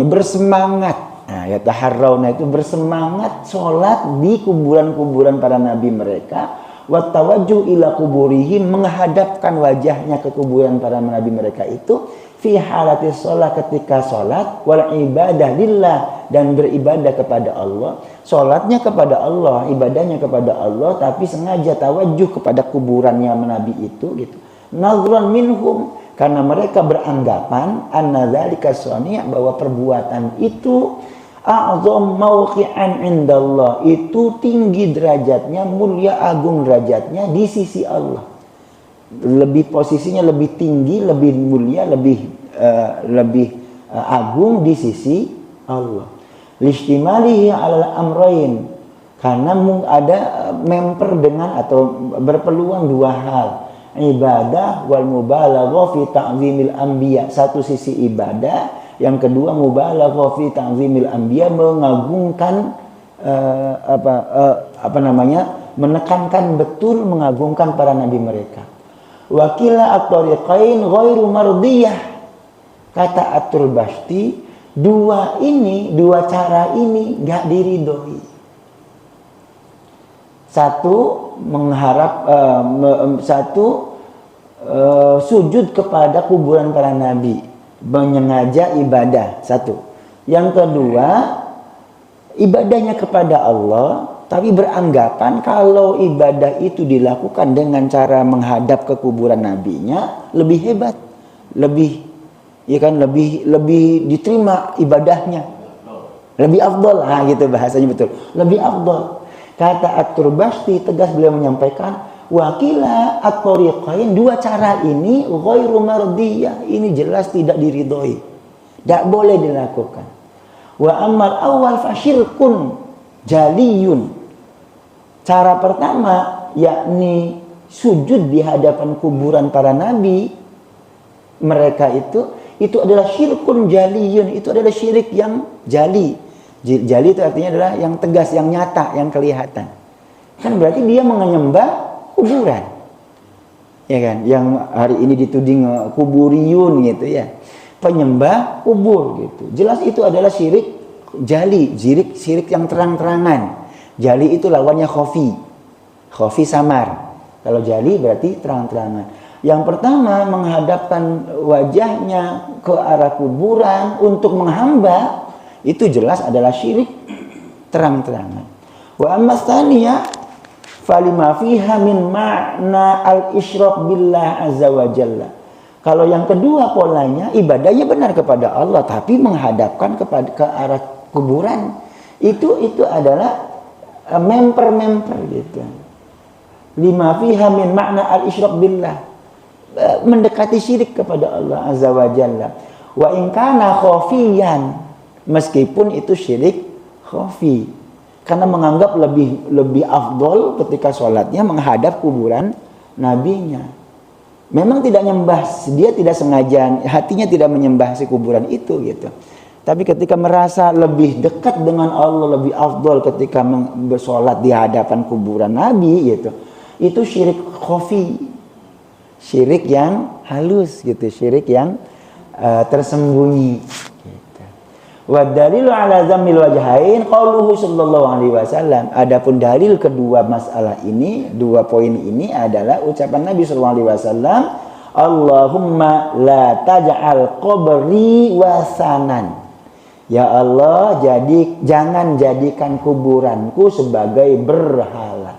bersemangat. Nah, yataharrawna itu bersemangat salat di kuburan-kuburan para nabi mereka, wa tawajjuh ila kuburihim, menghadapkan wajahnya ke kuburan para nabi mereka itu fi halati shalah, ketika salat, wal ibadah lillah, dan beribadah kepada Allah. Salatnya kepada Allah, ibadahnya kepada Allah, tapi sengaja tawajuh kepada kuburannya nabi itu gitu. Nadhran minhum, karena mereka beranggapan anna dzalika sani', bahwa perbuatan itu a'zam mawqi'an indallah, itu tinggi derajatnya, mulia agung derajatnya di sisi Allah. Posisinya lebih tinggi, lebih mulia, lebih agung di sisi Allah. Listimalihi alal amrayn, karena ada memper dengan atau berpeluang dua hal, ibadah wal mubalaghah fi ta'zimil anbiya. Satu sisi ibadah, yang kedua mubalaghah fi ta'zimil anbiya, mengagungkan menekankan betul mengagungkan para nabi mereka. Wakila at-tariqain ghairu mardiyah. Kata At-Turbashti, dua cara ini enggak diridhoi. Sujud kepada kuburan para nabi, menyengaja ibadah, satu. Yang kedua, ibadahnya kepada Allah, tapi beranggapan kalau ibadah itu dilakukan dengan cara menghadap ke kuburan nabinya lebih hebat, lebih diterima ibadahnya, lebih afdol, gitu bahasanya, betul, lebih afdol. Kata At-Turbashti, tegas beliau menyampaikan, wakila at-tariqain, dua cara ini ghairu mardiyah, ini jelas tidak diridhoi, tidak boleh dilakukan. Wa ammal awal fasyirkun jaliyun. Cara pertama, yakni sujud di hadapan kuburan para nabi mereka itu adalah syirkun jaliyun, itu adalah syirik yang jali. Jali itu artinya adalah yang tegas, yang nyata, yang kelihatan. Kan berarti dia menyembah kuburan, ya kan? Yang hari ini dituding kuburiyun gitu ya, penyembah kubur gitu. Jelas itu adalah syirik jali, syirik yang terang-terangan. Jali itu lawannya khofi samar. Kalau jali berarti terang-terangan. Yang pertama, menghadapkan wajahnya ke arah kuburan untuk menghamba, itu jelas adalah syirik terang-terangan. Wa amma tsaniyah falima fiha min ma'na al-isyrak billah azza wa jalla. Kalau yang kedua polanya, ibadahnya benar kepada Allah tapi menghadapkan ke arah kuburan. Itu adalah memper gitu. Lima fiha min makna al-isyrak billah, mendekati syirik kepada Allah azza wa jalla. Wa in kana khafiyan, meskipun itu syirik khafi, karena menganggap lebih afdol ketika sholatnya menghadap kuburan nabinya. Memang tidak nyembah, dia tidak sengaja, hatinya tidak menyembah si kuburan itu gitu. Tapi ketika merasa lebih dekat dengan Allah, lebih afdol ketika bersolat di hadapan kuburan Nabi gitu, itu syirik khafi, syirik yang halus gitu, syirik yang tersembunyi. Gitu. Wa dalilu ala zammil wajhain qauluhu sallallahu alaihi wasallam. Adapun dalil kedua masalah ini, dua poin ini adalah ucapan Nabi sallallahu alaihi wasallam, Allahumma la taj'al qabri wasanan. Ya Allah, jangan jadikan kuburanku sebagai berhala.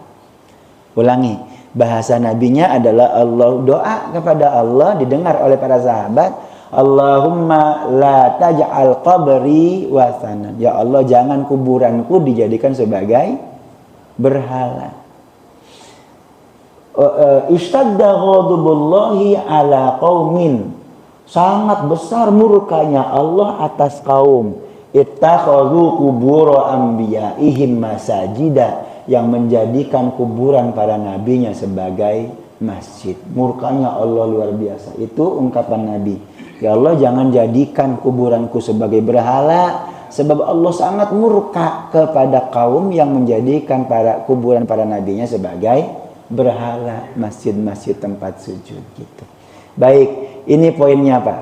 Ulangi, bahasa nabinya adalah Allah, doa kepada Allah didengar oleh para sahabat, Allahumma la taj'al qabri wasanan. Ya Allah, jangan kuburanku dijadikan sebagai berhala. Ishtadda ghadabullahi ala qaumin. Sangat besar murkanya Allah atas kaum ittakhadhu qubur anbiya'ihim masajida, yang menjadikan kuburan para nabinya sebagai masjid. Murkanya Allah luar biasa. Itu ungkapan Nabi. Ya Allah, jangan jadikan kuburanku sebagai berhala, sebab Allah sangat murka kepada kaum yang menjadikan kuburan para nabinya sebagai berhala, masjid-masjid tempat sujud gitu. Baik, ini poinnya Pak.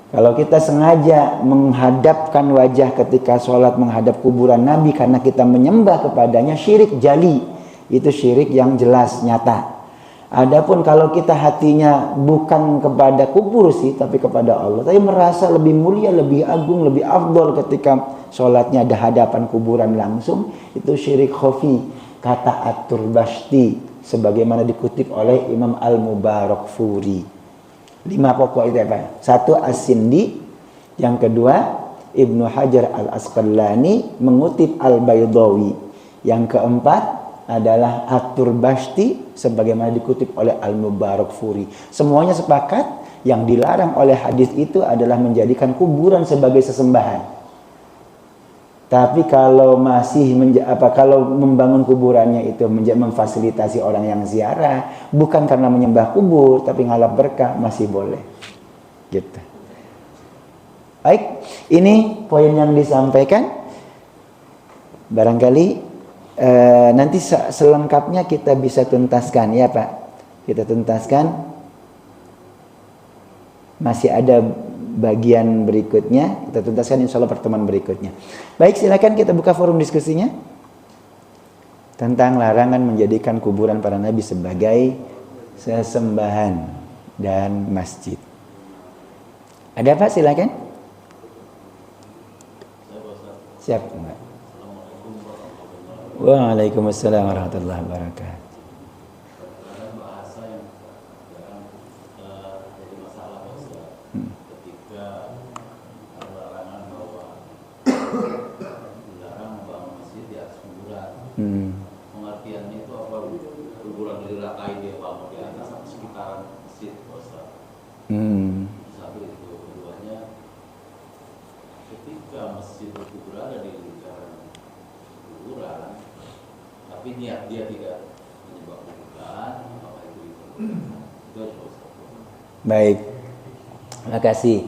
Kalau kita sengaja menghadapkan wajah ketika sholat menghadap kuburan Nabi karena kita menyembah kepadanya, syirik jali. Itu syirik yang jelas, nyata. Adapun kalau kita hatinya bukan kepada kubur sih, tapi kepada Allah, tapi merasa lebih mulia, lebih agung, lebih afdol ketika sholatnya ada hadapan kuburan langsung, itu syirik khafi. Kata At-Turbashti sebagaimana dikutip oleh Imam Al-Mubarakfuri. 5 pokok itu apa? 1 As-Sindi, yang kedua Ibnu Hajar Al-Asqalani mengutip Al-Baydawi, yang keempat adalah At-Turbashti sebagaimana dikutip oleh Al-Mubarakfuri. Semuanya sepakat yang dilarang oleh hadis itu adalah menjadikan kuburan sebagai sesembahan. Tapi kalau kalau membangun kuburannya itu memfasilitasi orang yang ziarah, bukan karena menyembah kubur, tapi ngalap berkah, masih boleh. Gitu. Baik, ini poin yang disampaikan. Barangkali nanti selengkapnya kita bisa tuntaskan, ya Pak. Kita tuntaskan. Masih ada bagian berikutnya, kita tuntaskan insya Allah pertemuan berikutnya. Baik, silakan kita buka forum diskusinya tentang larangan menjadikan kuburan para nabi sebagai sesembahan dan masjid. Ada Pak, silakan. Siap. Waalaikumsalam warahmatullahi wabarakatuh. Pengertiannya itu apa? Kuburan diratakan dia bangun di atas sekitaran masjid, Ustaz. Satu itu, keduanya ketika masjid itu berada di lingkaran kuburan, tapi niat dia tidak menyembah kuburan, apa itu? Itu aja, Ustaz. Baik, terima kasih.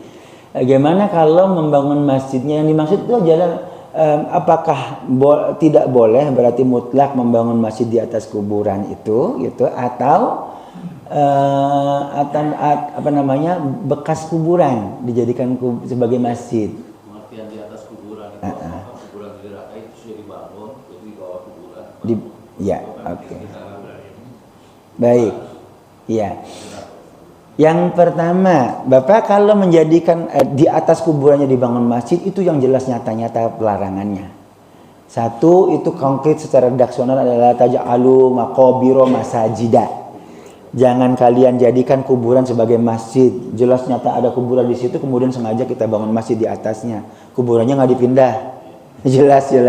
Bagaimana kalau membangun masjidnya, yang dimaksud itu adalah apakah tidak boleh berarti mutlak membangun masjid di atas kuburan itu gitu, atau bekas kuburan dijadikan sebagai masjid. Pengertian di atas kuburan itu apakah kuburan diratakan itu sudah dibangun, jadi di bawah kuburan? Ya, oke. Baik. Iya. Yang pertama, Bapak kalau menjadikan di atas kuburannya dibangun masjid, itu yang jelas nyata-nyata pelarangannya. Satu, itu konkret secara redaksional adalah taj'alu maqabira masajida. Jangan kalian jadikan kuburan sebagai masjid. Jelas nyata ada kuburan di situ, kemudian sengaja kita bangun masjid di atasnya. Kuburannya nggak dipindah. Jelas itu.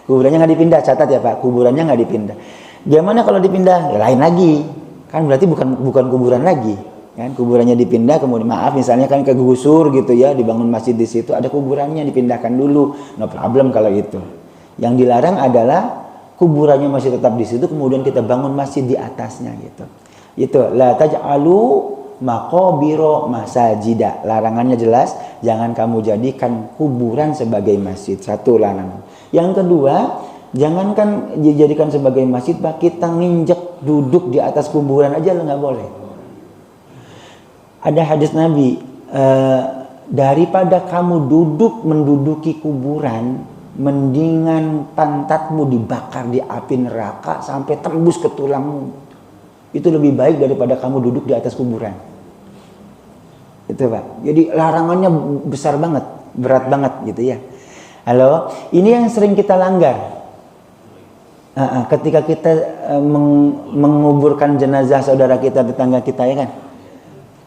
Kuburannya nggak dipindah, catat ya Pak. Kuburannya nggak dipindah. Gimana kalau dipindah? Lain lagi. Kan berarti bukan kuburan lagi. Kan kuburannya dipindah, kemudian misalnya kan kegusur gitu ya, dibangun masjid di situ, ada kuburannya dipindahkan dulu, no problem kalau itu. Yang dilarang adalah kuburannya masih tetap di situ, kemudian kita bangun masjid di atasnya gitu. Itu la taj'alu maqabira masajida. Larangannya jelas, jangan kamu jadikan kuburan sebagai masjid. Satu larangan. Yang kedua, jangankan dijadikan sebagai masjid, Pak, kita nginjek duduk di atas kuburan aja nggak boleh. Ada hadis Nabi, daripada kamu duduk menduduki kuburan, mendingan pantatmu dibakar di api neraka sampai tembus ke tulangmu. Itu lebih baik daripada kamu duduk di atas kuburan. Itu Pak. Jadi larangannya besar banget, berat banget gitu ya. Halo, ini yang sering kita langgar. Ketika kita menguburkan jenazah saudara kita, tetangga kita ya kan.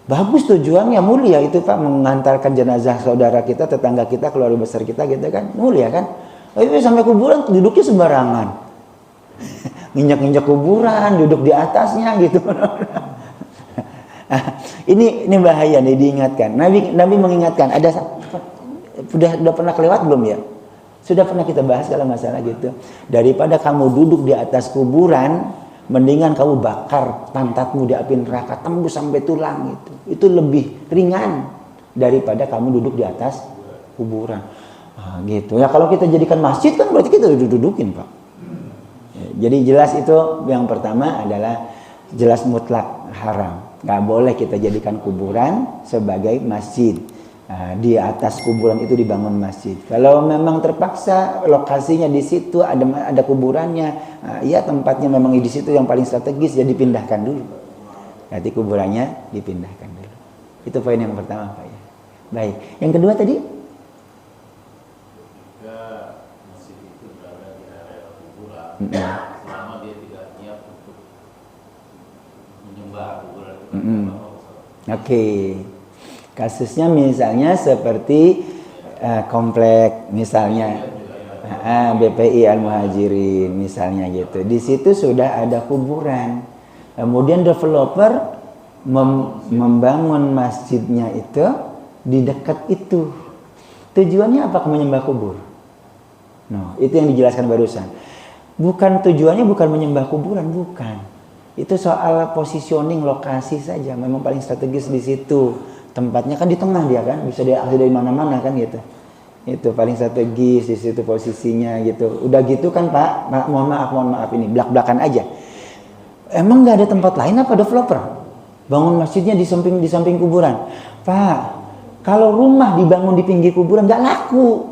Bagus tujuannya, mulia itu Pak, mengantarkan jenazah saudara kita, tetangga kita, keluarga besar kita gitu kan. Mulia kan. Tapi sampai kuburan duduknya sembarangan. Nginjak-nginjak kuburan, duduk di atasnya gitu. Ini bahaya nih, diingatkan. Nabi mengingatkan. Sudah pernah kelewat belum ya? Sudah pernah kita bahas kalau masalah gitu. Daripada kamu duduk di atas kuburan, mendingan kamu bakar pantatmu di api neraka tembus sampai tulang gitu. Itu lebih ringan daripada kamu duduk di atas kuburan. Gitu. Ya kalau kita jadikan masjid kan berarti kita dudukin Pak. Jadi jelas itu yang pertama adalah jelas mutlak haram. Nggak boleh kita jadikan kuburan sebagai masjid. Di atas kuburan itu dibangun masjid. Kalau memang terpaksa lokasinya di situ ada kuburannya, ya tempatnya memang di situ yang paling strategis, jadi dipindahkan dulu. Nanti kuburannya dipindahkan dulu. Itu poin yang pertama Pak ya. Baik. Yang kedua tadi? Jika masjid itu berada di area kuburan, selama dia tidak niat untuk menyembah kuburan itu. Oke. Kasusnya misalnya seperti komplek misalnya BPI Al-Muhajirin misalnya gitu. Di situ sudah ada kuburan. Kemudian developer membangun masjidnya itu di dekat itu. Tujuannya apa? Menyembah kubur. No, itu yang dijelaskan barusan. Bukan tujuannya bukan menyembah kuburan, bukan. Itu soal positioning lokasi saja. Memang paling strategis di situ. Tempatnya kan di tengah dia kan, bisa diakses dari mana-mana kan gitu. Itu paling strategis di situ posisinya gitu. Udah gitu kan Pak, mohon maaf ini belak-belakan aja. Emang nggak ada tempat lain apa developer? Bangun masjidnya di samping kuburan. Pak, kalau rumah dibangun di pinggir kuburan nggak laku.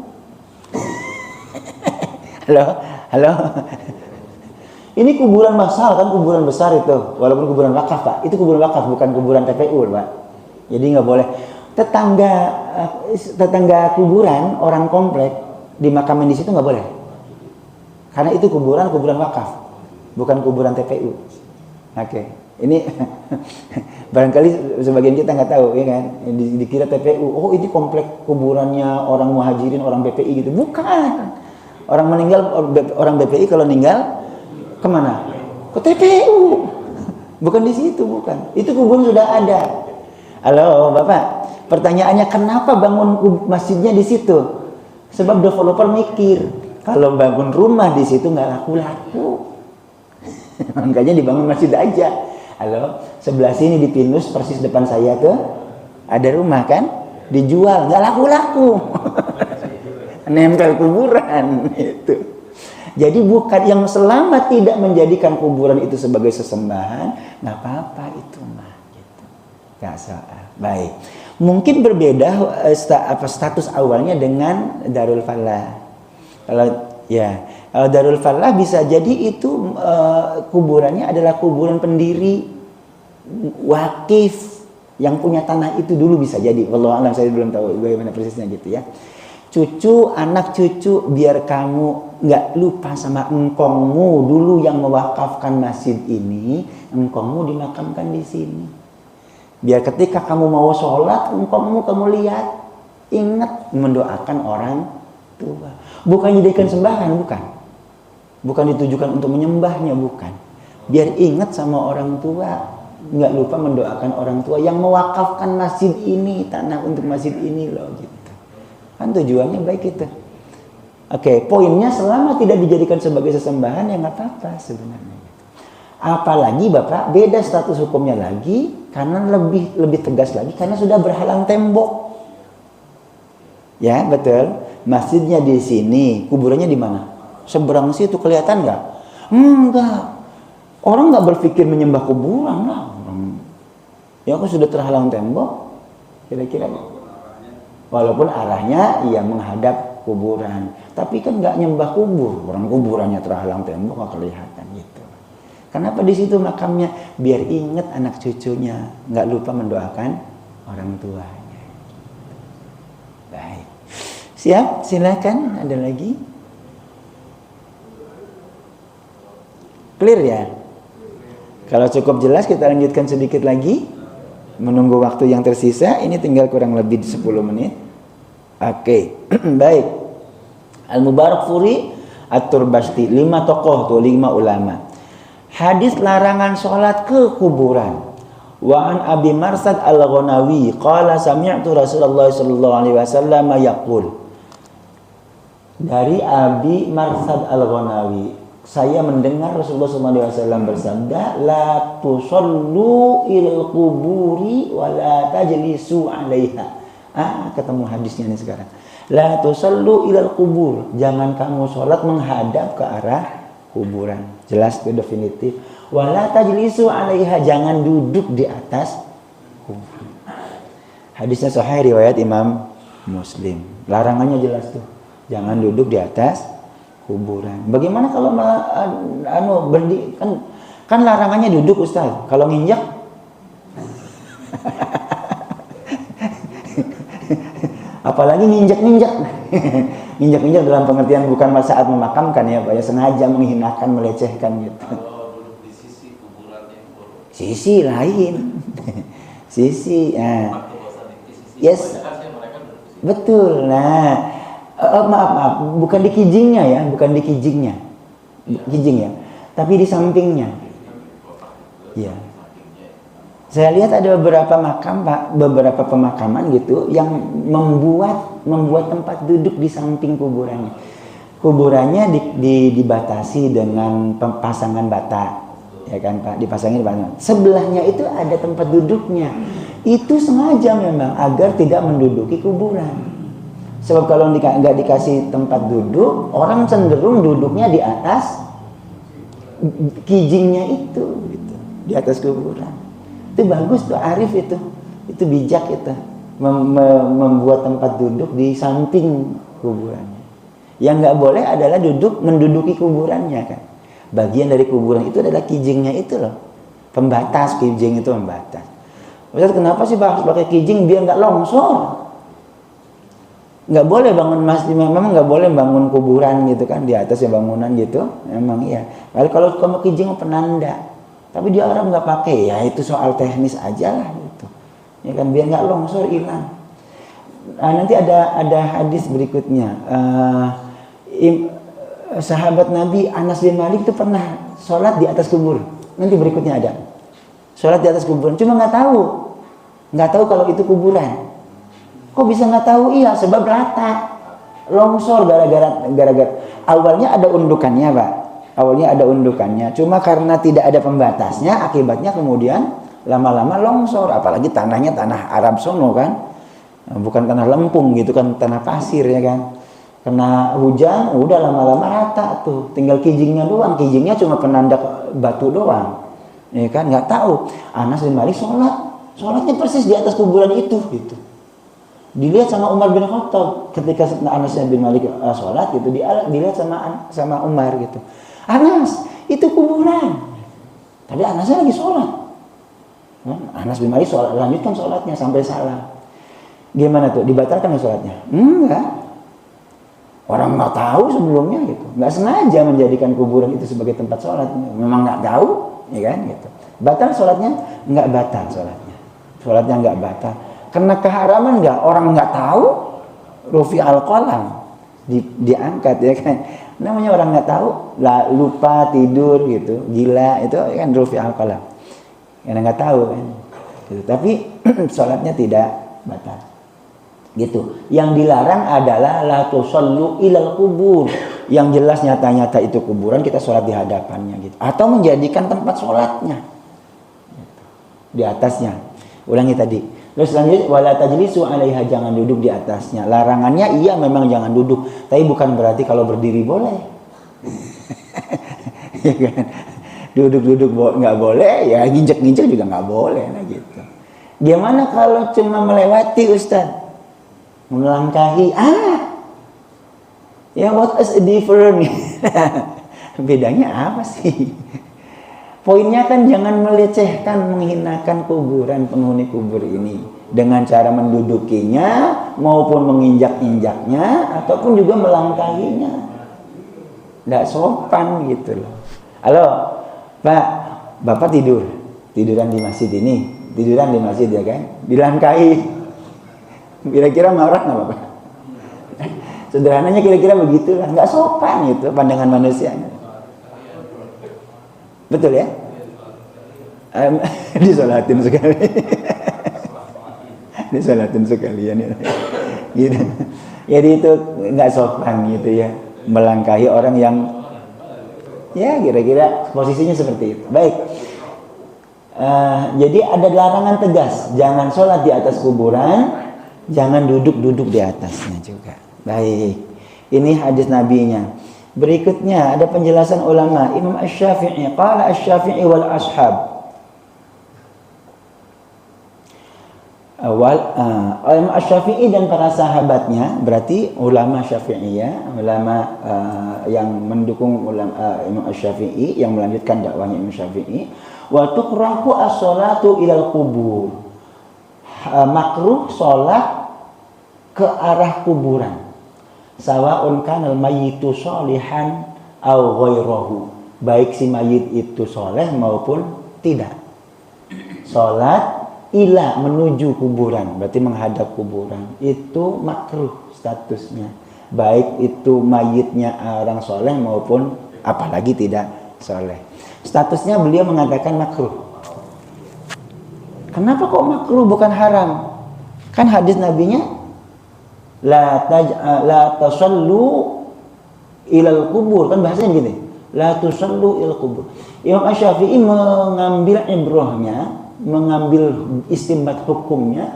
Halo. Ini kuburan massal kan, kuburan besar itu. Walaupun kuburan wakaf Pak, itu kuburan wakaf bukan kuburan TPU Pak. Jadi nggak boleh tetangga kuburan orang komplek dimakamin di situ nggak boleh, karena itu kuburan wakaf, bukan kuburan TPU. Oke. Ini barangkali sebagian kita nggak tahu ya kan, dikira TPU. Oh ini komplek kuburannya orang Muhajirin, orang BPI gitu, bukan. Orang meninggal, orang BPI kalau meninggal kemana? Ke TPU, bukan di situ, bukan. Itu kuburan sudah ada. Halo Bapak, pertanyaannya kenapa bangun masjidnya di situ? Sebab developer mikir kalau bangun rumah di situ nggak laku-laku, makanya dibangun masjid aja. Halo, sebelah sini di Pinus persis depan saya tuh ada rumah kan, dijual nggak laku-laku, nempel kuburan itu. Jadi bukan yang selama tidak menjadikan kuburan itu sebagai sesembahan, nggak apa-apa itu mah. Gak soal. Baik. Mungkin berbeda status awalnya dengan Darul Falah. Kalau Darul Falah bisa jadi itu kuburannya adalah kuburan pendiri wakif yang punya tanah itu dulu, bisa jadi. Wallahu a'lam, saya belum tahu bagaimana persisnya gitu ya. Anak cucu biar kamu nggak lupa sama engkongmu dulu yang mewakafkan masjid ini, engkongmu dimakamkan di sini. Biar ketika kamu mau sholat, kamu lihat, ingat mendoakan orang tua. Bukan jadikan sembahan, bukan. Bukan ditujukan untuk menyembahnya, bukan. Biar ingat sama orang tua, nggak lupa mendoakan orang tua yang mewakafkan masjid ini, tanah untuk masjid ini loh gitu. Kan tujuannya baik itu. Oke, poinnya selama tidak dijadikan sebagai sesembahan ya nggak apa-apa sebenarnya. Apalagi Bapak beda status hukumnya lagi, karena lebih tegas lagi karena sudah berhalang tembok. Ya betul. Masjidnya di sini, kuburannya di mana? Seberang situ kelihatan nggak? Enggak. Orang nggak berpikir menyembah kuburan lah. Ya aku sudah terhalang tembok. Kira-kira. Walaupun arahnya ia menghadap kuburan, tapi kan nggak nyembah kubur, orang kuburannya terhalang tembok nggak kelihatan gitu. Kenapa di situ makamnya? Biar ingat anak cucunya, nggak lupa mendoakan orang tuanya. Baik, siap, silakan. Ada lagi? Clear ya? Kalau cukup jelas kita lanjutkan sedikit lagi. Menunggu waktu yang tersisa, ini tinggal kurang lebih 10 menit. Oke. Baik. Al-Mubarakfuri At-Turbashti, 5 tokoh tuh, 5 ulama. Hadis larangan sholat ke kuburan. Wa an Abi Marsad Al-Ghanawi qala sami'tu Rasulullah sallallahu alaihi wasallam yaqul. Dari Abi Marsad Al-Ghanawi, saya mendengar Rasulullah SAW bersabda, la tusallu ilal kuburi wa la tajlisu alaiha. Ketemu hadisnya nih sekarang. La tusallu ilal kubur, jangan kamu sholat menghadap ke arah kuburan. Jelas itu definitif. Wa la tajlisu alaiha, jangan duduk di atas kubur. Hadisnya sahih riwayat Imam Muslim. Larangannya jelas tuh. Jangan duduk di atas kuburan. Bagaimana kalau kan larangannya duduk Ustaz. Kalau nginjak apalagi nginjak-nginjak. Nginjak-nginjak dalam pengertian bukan saat memakamkan ya, Pak ya, sengaja menghinakan, melecehkan gitu. Kalau duduk di sisi kuburannya sisi lain. Sisi yes. Betul. Nah, maaf, bukan di kijingnya ya, bukan di kijingnya, kijing ya, tapi di sampingnya. Ya, saya lihat ada beberapa makam, Pak, beberapa pemakaman gitu yang membuat tempat duduk di samping kuburannya. Kuburannya dibatasi dengan pasangan bata, ya kan Pak, dipasangin bata. Sebelahnya itu ada tempat duduknya. Itu sengaja memang agar tidak menduduki kuburan. Sebab kalau nggak dikasih tempat duduk, orang cenderung duduknya di atas kijingnya itu, gitu, di atas kuburan. Itu bagus tuh, arif itu bijak itu, membuat tempat duduk di samping kuburannya. Yang nggak boleh adalah menduduki kuburannya kan. Bagian dari kuburan itu adalah kijingnya itu loh, pembatas, kijing itu pembatas. Ustaz, kenapa sih harus pakai kijing biar nggak longsor? Nggak boleh bangun masjid, memang nggak boleh bangun kuburan gitu kan, di atas ya bangunan gitu, memang iya. Lalu kalau kamu kijing penanda, tapi dia orang nggak pakai, ya itu soal teknis aja lah gitu, ya kan, biar nggak longsor hilang. Nanti ada hadis berikutnya, sahabat Nabi Anas bin Malik itu pernah sholat di atas kubur. Nanti berikutnya ada sholat di atas kuburan, cuma nggak tahu kalau itu kuburan. Kok bisa nggak tahu? Iya, sebab rata longsor gara-gara awalnya ada undukannya, Pak. Awalnya ada undukannya, cuma karena tidak ada pembatasnya, akibatnya kemudian lama-lama longsor. Apalagi tanahnya tanah Arab sono kan, bukan tanah lempung gitu kan, tanah pasir ya kan. Kena hujan, udah lama-lama rata tuh. Tinggal kijingnya doang, kijingnya cuma penanda batu doang, ya kan. Nggak tahu. Anas bin Malik sholatnya persis di atas kuburan itu, gitu. Dilihat sama Umar bin Khattab ketika Anas bin Malik sholat gitu, dilihat sama Umar gitu. Anas, itu kuburan. Tadi Anasnya lagi sholat. Anas bin Malik lanjutkan sholatnya sampai salam. Gimana tuh? Dibatalkan sholatnya? Enggak. Orang nggak tahu sebelumnya gitu, nggak sengaja menjadikan kuburan itu sebagai tempat sholat. Memang nggak tahu, ya kan gitu. Batal sholatnya? Nggak batal sholatnya. Sholatnya nggak batal. Karena keharaman nggak, orang nggak tahu, rufi al-qalam, diangkat ya kan. Namanya orang nggak tahu, lupa, tidur gitu, gila, itu kan rufi al-qalam. Karena nggak tahu kan. Gitu. Tapi sholatnya tidak batal. Gitu. Yang dilarang adalah la tusallu ilal kubur. Yang jelas nyata-nyata itu kuburan, kita sholat di hadapannya gitu. Atau menjadikan tempat sholatnya gitu. Di atasnya. Ulangi tadi. Terus selanjutnya wala tajlisu 'alaiha, jangan duduk di atasnya. Larangannya iya memang jangan duduk, tapi bukan berarti kalau berdiri boleh. Ya kan? Duduk-duduk nggak boleh, ya nginjek-nginjek juga nggak boleh lah gitu. Gimana kalau cuma melewati Ustaz? melangkahi. Ya, what is different? Bedanya apa sih? Poinnya kan jangan melecehkan, menghinakan kuburan, penghuni kubur ini dengan cara mendudukinya maupun menginjak-injaknya ataupun juga melangkahinya. Nggak sopan gitu loh. Halo, Pak, Bapak tiduran di masjid ini, tiduran di masjid ya kan? Dilangkahi. Kira-kira marah nggak Bapak? Sederhananya kira-kira begitulah, nggak sopan gitu pandangan manusia. Betul ya? Disolatin sekali. Disolatin sekalian ya. Gitu. Jadi itu nggak sopan gitu ya, melangkahi orang yang ya kira-kira posisinya seperti itu. Baik. Jadi ada larangan tegas, jangan sholat di atas kuburan, jangan duduk-duduk di atasnya juga. Baik. Ini hadis nabinya. Berikutnya ada penjelasan ulama. Imam Asy-Syafi'i, qala Asy-Syafi'i wal ashab. Imam Asy-Syafi'i dan para sahabatnya, berarti ulama Syafi'iyah, ulama yang mendukung Imam Asy-Syafi'i, yang melanjutkan dakwahnya Imam Syafi'i. Wa tukrahu as-salatu ilal qubur. Makruh salat ke arah kuburan. Sawa'un kanal mayyitu sholihan aw ghairahu, baik si mayit itu soleh maupun tidak. Salat ila menuju kuburan, berarti menghadap kuburan, itu makruh statusnya, baik itu mayitnya orang soleh maupun apalagi tidak soleh. Statusnya beliau mengatakan makruh. Kenapa kok makruh bukan haram? Kan hadis nabinya la tasallu ilal kubur, kan bahasanya gini, la tusallu ilal kubur. Imam Asy-Syafi'i mengambil ibrahnya, mengambil istinbat hukumnya,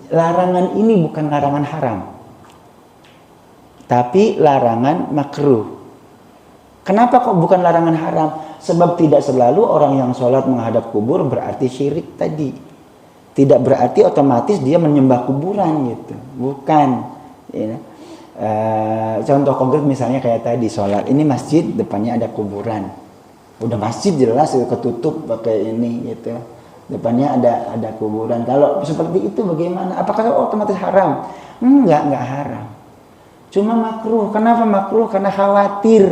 larangan ini bukan larangan haram, tapi larangan makruh. Kenapa kok bukan larangan haram? Sebab tidak selalu orang yang sholat menghadap kubur berarti syirik tadi. Tidak berarti otomatis dia menyembah kuburan gitu, bukan. Ya. Contoh konkret misalnya kayak tadi sholat, ini masjid depannya ada kuburan, udah masjid jelas ketutup pakai ini gitu, depannya ada kuburan. Kalau seperti itu bagaimana? Apakah otomatis haram? Enggak haram, cuma makruh. Kenapa makruh? Karena khawatir.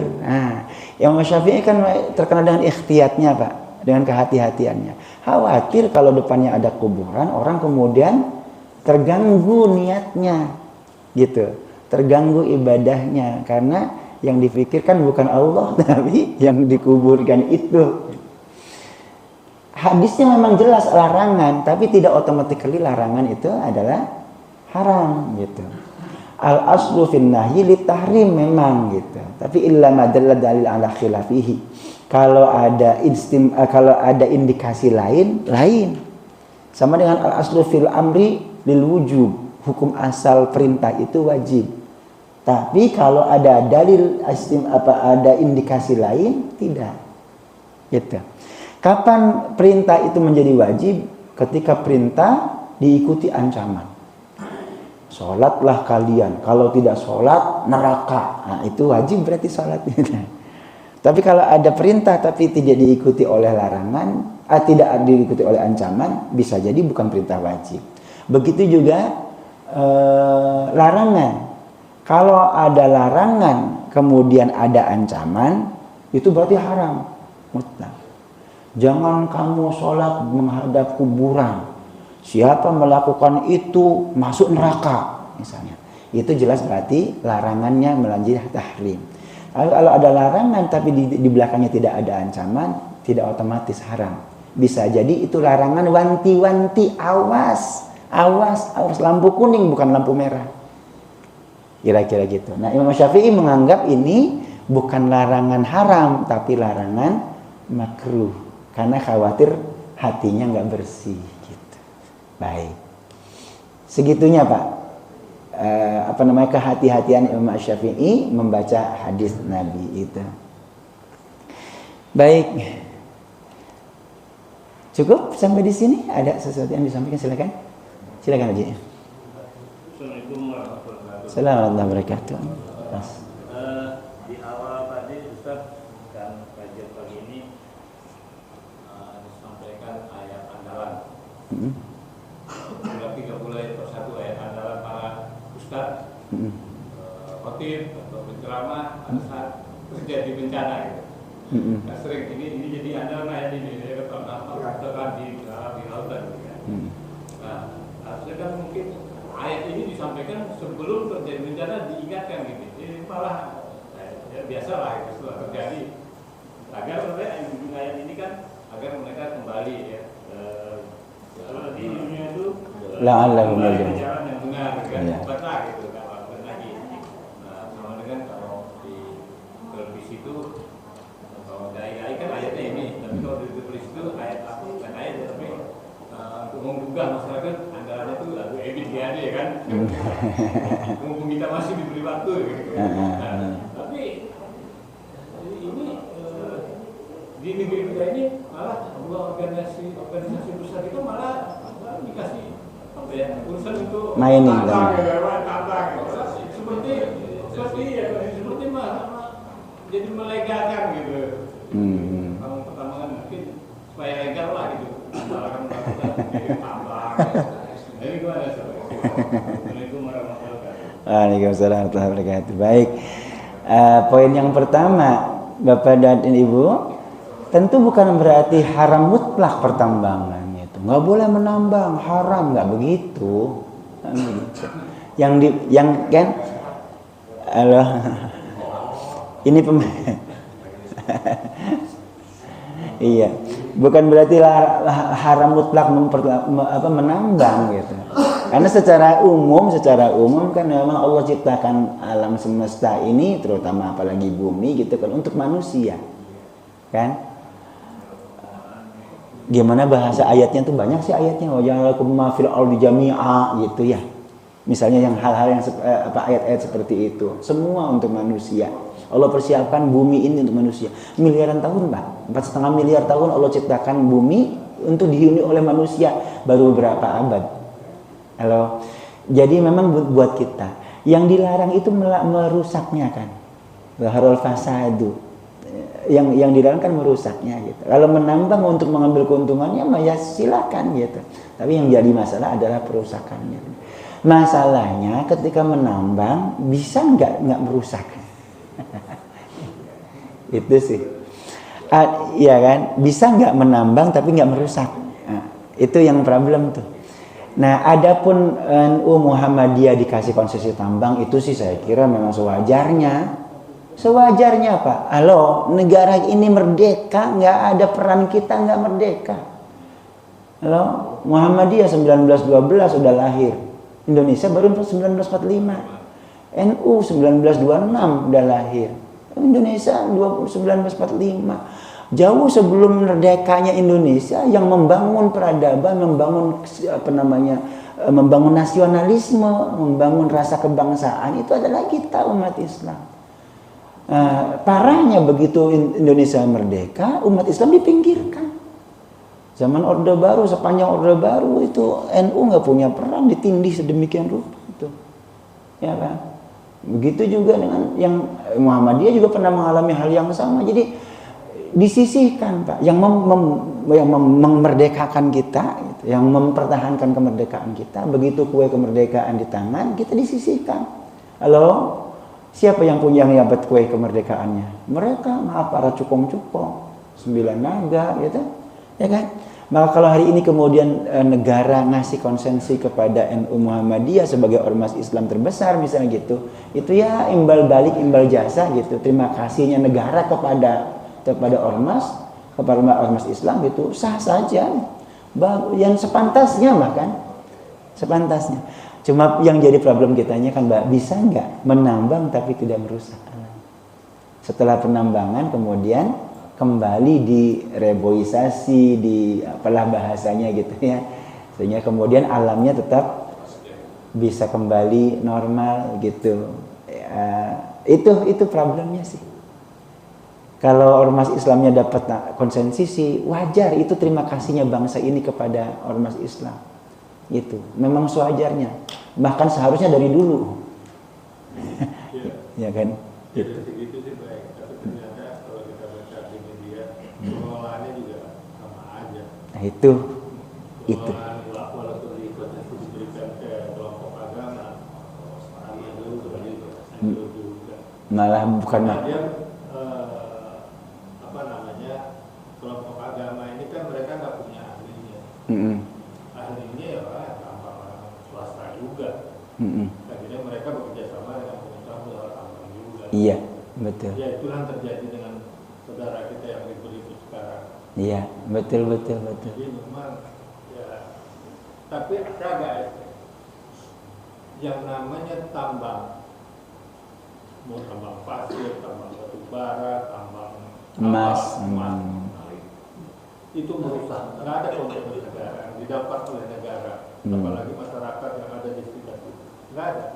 Yang Syafi'i kan terkenal dengan ikhtiyatnya Pak, dengan kehati-hatiannya. Khawatir kalau depannya ada kuburan, orang kemudian terganggu niatnya gitu, terganggu ibadahnya, karena yang difikirkan bukan Allah tapi yang dikuburkan itu. Hadisnya memang jelas larangan, tapi tidak otomatikali larangan itu adalah haram gitu. Al aslu fin nahyi lit tahrim memang gitu, tapi illa ma dalla dalil ala khilafihi. Kalau ada indikasi lain sama dengan al aslu fil amri lil wujub, hukum asal perintah itu wajib. Tapi kalau ada dalil ada indikasi lain tidak. Gitu. Kapan perintah itu menjadi wajib? Ketika perintah diikuti ancaman. Sholatlah kalian, kalau tidak sholat neraka. Nah, itu wajib berarti sholat. Tapi kalau ada perintah tapi tidak diikuti oleh larangan, tidak diikuti oleh ancaman, bisa jadi bukan perintah wajib. Begitu juga larangan. Kalau ada larangan kemudian ada ancaman, itu berarti haram mutlak. Jangan kamu sholat menghadap kuburan. Siapa melakukan itu masuk neraka misalnya. Itu jelas berarti larangannya melanjutkan tahrim. Lalu kalau ada larangan tapi di belakangnya tidak ada ancaman, tidak otomatis haram. Bisa jadi itu larangan wanti-wanti, awas, lampu kuning bukan lampu merah. Kira-kira gitu. Nah, Imam Syafi'i menganggap ini bukan larangan haram tapi larangan makruh, karena khawatir hatinya nggak bersih gitu. Baik. Segitunya Pak. Kehati-hatian Imam Syafi'i membaca hadis Nabi itu. Baik. Cukup sampai di sini? Ada sesuatu yang disampaikan? Silakan. Silakan Haji. Assalamualaikum warahmatullahi Assalamualaikum warahmatullahi wabarakatuh. Mas. Di awal tadi Ustaz dan kajian pagi ini disampaikan ayat andalan. Berarti 30 ayat per satu ayat andalan para Ustaz, khotib atau penceramah pada saat terjadi bencana gitu. Nah, sering ini jadi andalan ayat ini katakan di lautan gitu kan. Nah, harusnya kan mungkin ayat ini disampaikan sebelum terjadi bencana, diingatkan gitu. Ini malah ya biasalah itu setelah terjadi, agar ayat ini kan agar mereka kembali ya di dunia itu La'allahum kembali ke yarji'un. jalan yang benar kan, Iya. baca gitu kan, lagi. Nah, sama dengan kalau di televisi itu kalau dai kan ayatnya ini, tapi kalau di televisi itu ayat apa bukan ayat tapi untuk menggugah masyarakat andalannya itu lagu Ebit Giade kan. Mumpung kita masih diberi waktu gitu. Nah, tapi ini di negeri kita ini malah organisasi besar itu malah dikasih apa ya urusan untuk Mining, tambang seperti malah jadi melegakan gitu. Kalau pertambangan mungkin supaya legal lah gitu. Malah kan melakukan tambang. Jadi gimana Assalamualaikum warahmatullahi wabarakatuh. Waalaikumsalam warahmatullahi wabarakatuh. Baik. Poin yang pertama, Bapak dan Ibu, tentu bukan berarti haram mutlak pertambangan itu. Nggak boleh menambang, haram, nggak begitu. Yang kan, Allah, ini iya, bukan berarti haram mutlak menambang gitu. Karena secara umum kan memang Allah ciptakan alam semesta ini, terutama apalagi bumi gitu kan, untuk manusia, kan? Gimana bahasa ayatnya tuh, banyak sih ayatnya, waja'alakum ma fil ardi jami'a gitu ya. Misalnya yang hal-hal yang ayat-ayat seperti itu, semua untuk manusia. Allah persiapkan bumi ini untuk manusia. Miliaran tahun, Pak. 4,5 miliar tahun Allah ciptakan bumi untuk dihuni oleh manusia. Baru beberapa abad. Halo. Jadi memang buat kita. Yang dilarang itu merusaknya kan. Zaharul fasadu. Yang dilarang kan merusaknya gitu. Kalau menambang untuk mengambil keuntungannya, ya silakan gitu. Tapi yang jadi masalah adalah perusakannya. Masalahnya ketika menambang bisa nggak merusak? Itu sih. Iya kan, bisa nggak menambang tapi nggak merusak? Nah, itu yang problem tuh. Nah, adapun NU Muhammadiyah dikasih konsesi tambang itu sih saya kira memang sewajarnya. Sewajarnya Pak. Halo, negara ini merdeka, nggak ada peran kita nggak merdeka. Halo, Muhammadiyah 1912 sudah lahir. Indonesia baru 1945. NU 1926 udah lahir. Indonesia 1945. Jauh sebelum merdekanya Indonesia, yang membangun peradaban, membangun nasionalisme, membangun rasa kebangsaan itu adalah kita umat Islam. Parahnya begitu Indonesia merdeka, umat Islam dipinggirkan. Zaman Orde Baru, sepanjang Orde Baru itu NU nggak punya peran, ditindih sedemikian rupa itu, ya kan? Begitu juga dengan yang Muhammadiyah juga pernah mengalami hal yang sama. Jadi disisihkan Pak, yang memerdekakan kita, gitu, yang mempertahankan kemerdekaan kita. Begitu kue kemerdekaan di tangan, kita disisihkan. Halo, siapa yang dapat kue kemerdekaannya? Mereka, maaf, para cukong-cukong, 9 naga, gitu, ya kan? Maka kalau hari ini kemudian negara ngasih konsensi kepada NU Muhammadiyah sebagai ormas Islam terbesar misalnya gitu, itu ya imbal balik, imbal jasa gitu. Terima kasihnya negara kepada ormas Islam itu sah saja. Yang sepantasnya bahkan sepantasnya. Cuma yang jadi problem kitanya kan Mbak, bisa nggak menambang tapi tidak merusak? Setelah penambangan kemudian kembali direboisasi, di apalah bahasanya gitu ya, sehingga kemudian alamnya tetap bisa kembali normal gitu. Itu problemnya sih. Kalau ormas Islamnya dapat konsensus, wajar, itu terima kasihnya bangsa ini kepada ormas Islam. Itu memang sewajarnya, bahkan seharusnya dari dulu. Ya. Ya kan? Jadi segitu sih baik, tapi ternyata kalau kita baca di media, pengelolaannya juga sama aja. Nah itu. Pengelolaan walaupun diberikan ke kelompok agama, sama juga gitu, juga. Malah bukan Karena dia apa namanya, kelompok agama ini kan mereka nggak punya ahlinya. Ahlinya ya tambang swasta juga. Akhirnya mereka bekerja sama dengan pengusaha tambang juga. Iya, betul. Ya itulah yang terjadi dengan saudara kita yang ribut-ribut sekarang. Iya, betul. Jadi memang ya, tapi kagak yang namanya tambang, mau tambang pasir, tambang batu bara, tambang emas. Itu merusak. Nggak ada komitmen negara yang didapat oleh negara, apalagi masyarakat yang ada di sekitar itu. Nggak ada.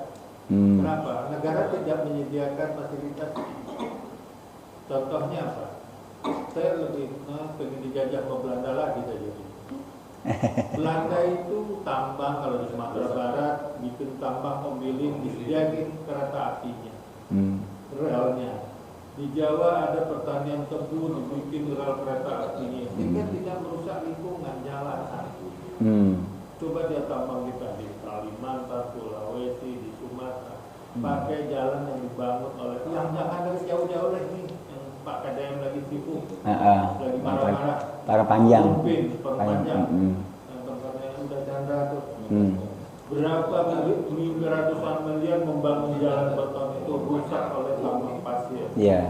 Kenapa? Negara tidak menyediakan fasilitas. Contohnya apa? Saya lebih pengen dijajah sama Belanda lagi saja. Belanda itu tambang, kalau di Sumatera Barat bikin tambang pemiling, disediakan kereta apinya, relnya. Di Jawa ada pertanian tebu, dibikin rel kereta apinya, sehingga tidak merusak lingkungan jalanan. Coba dia tambang kita di Kalimantan, Sulawesi, di Sumatera, pakai jalan yang dibangun oleh yang jangan dari jauh-jauh lagi, yang Pak Kadem lagi sibuk, lagi marah-marah, para panjang, yang tempatnya udah janda tuh. Berapa ratusan miliar membangun jalan beton itu rusak oleh tambang pasir. Iya.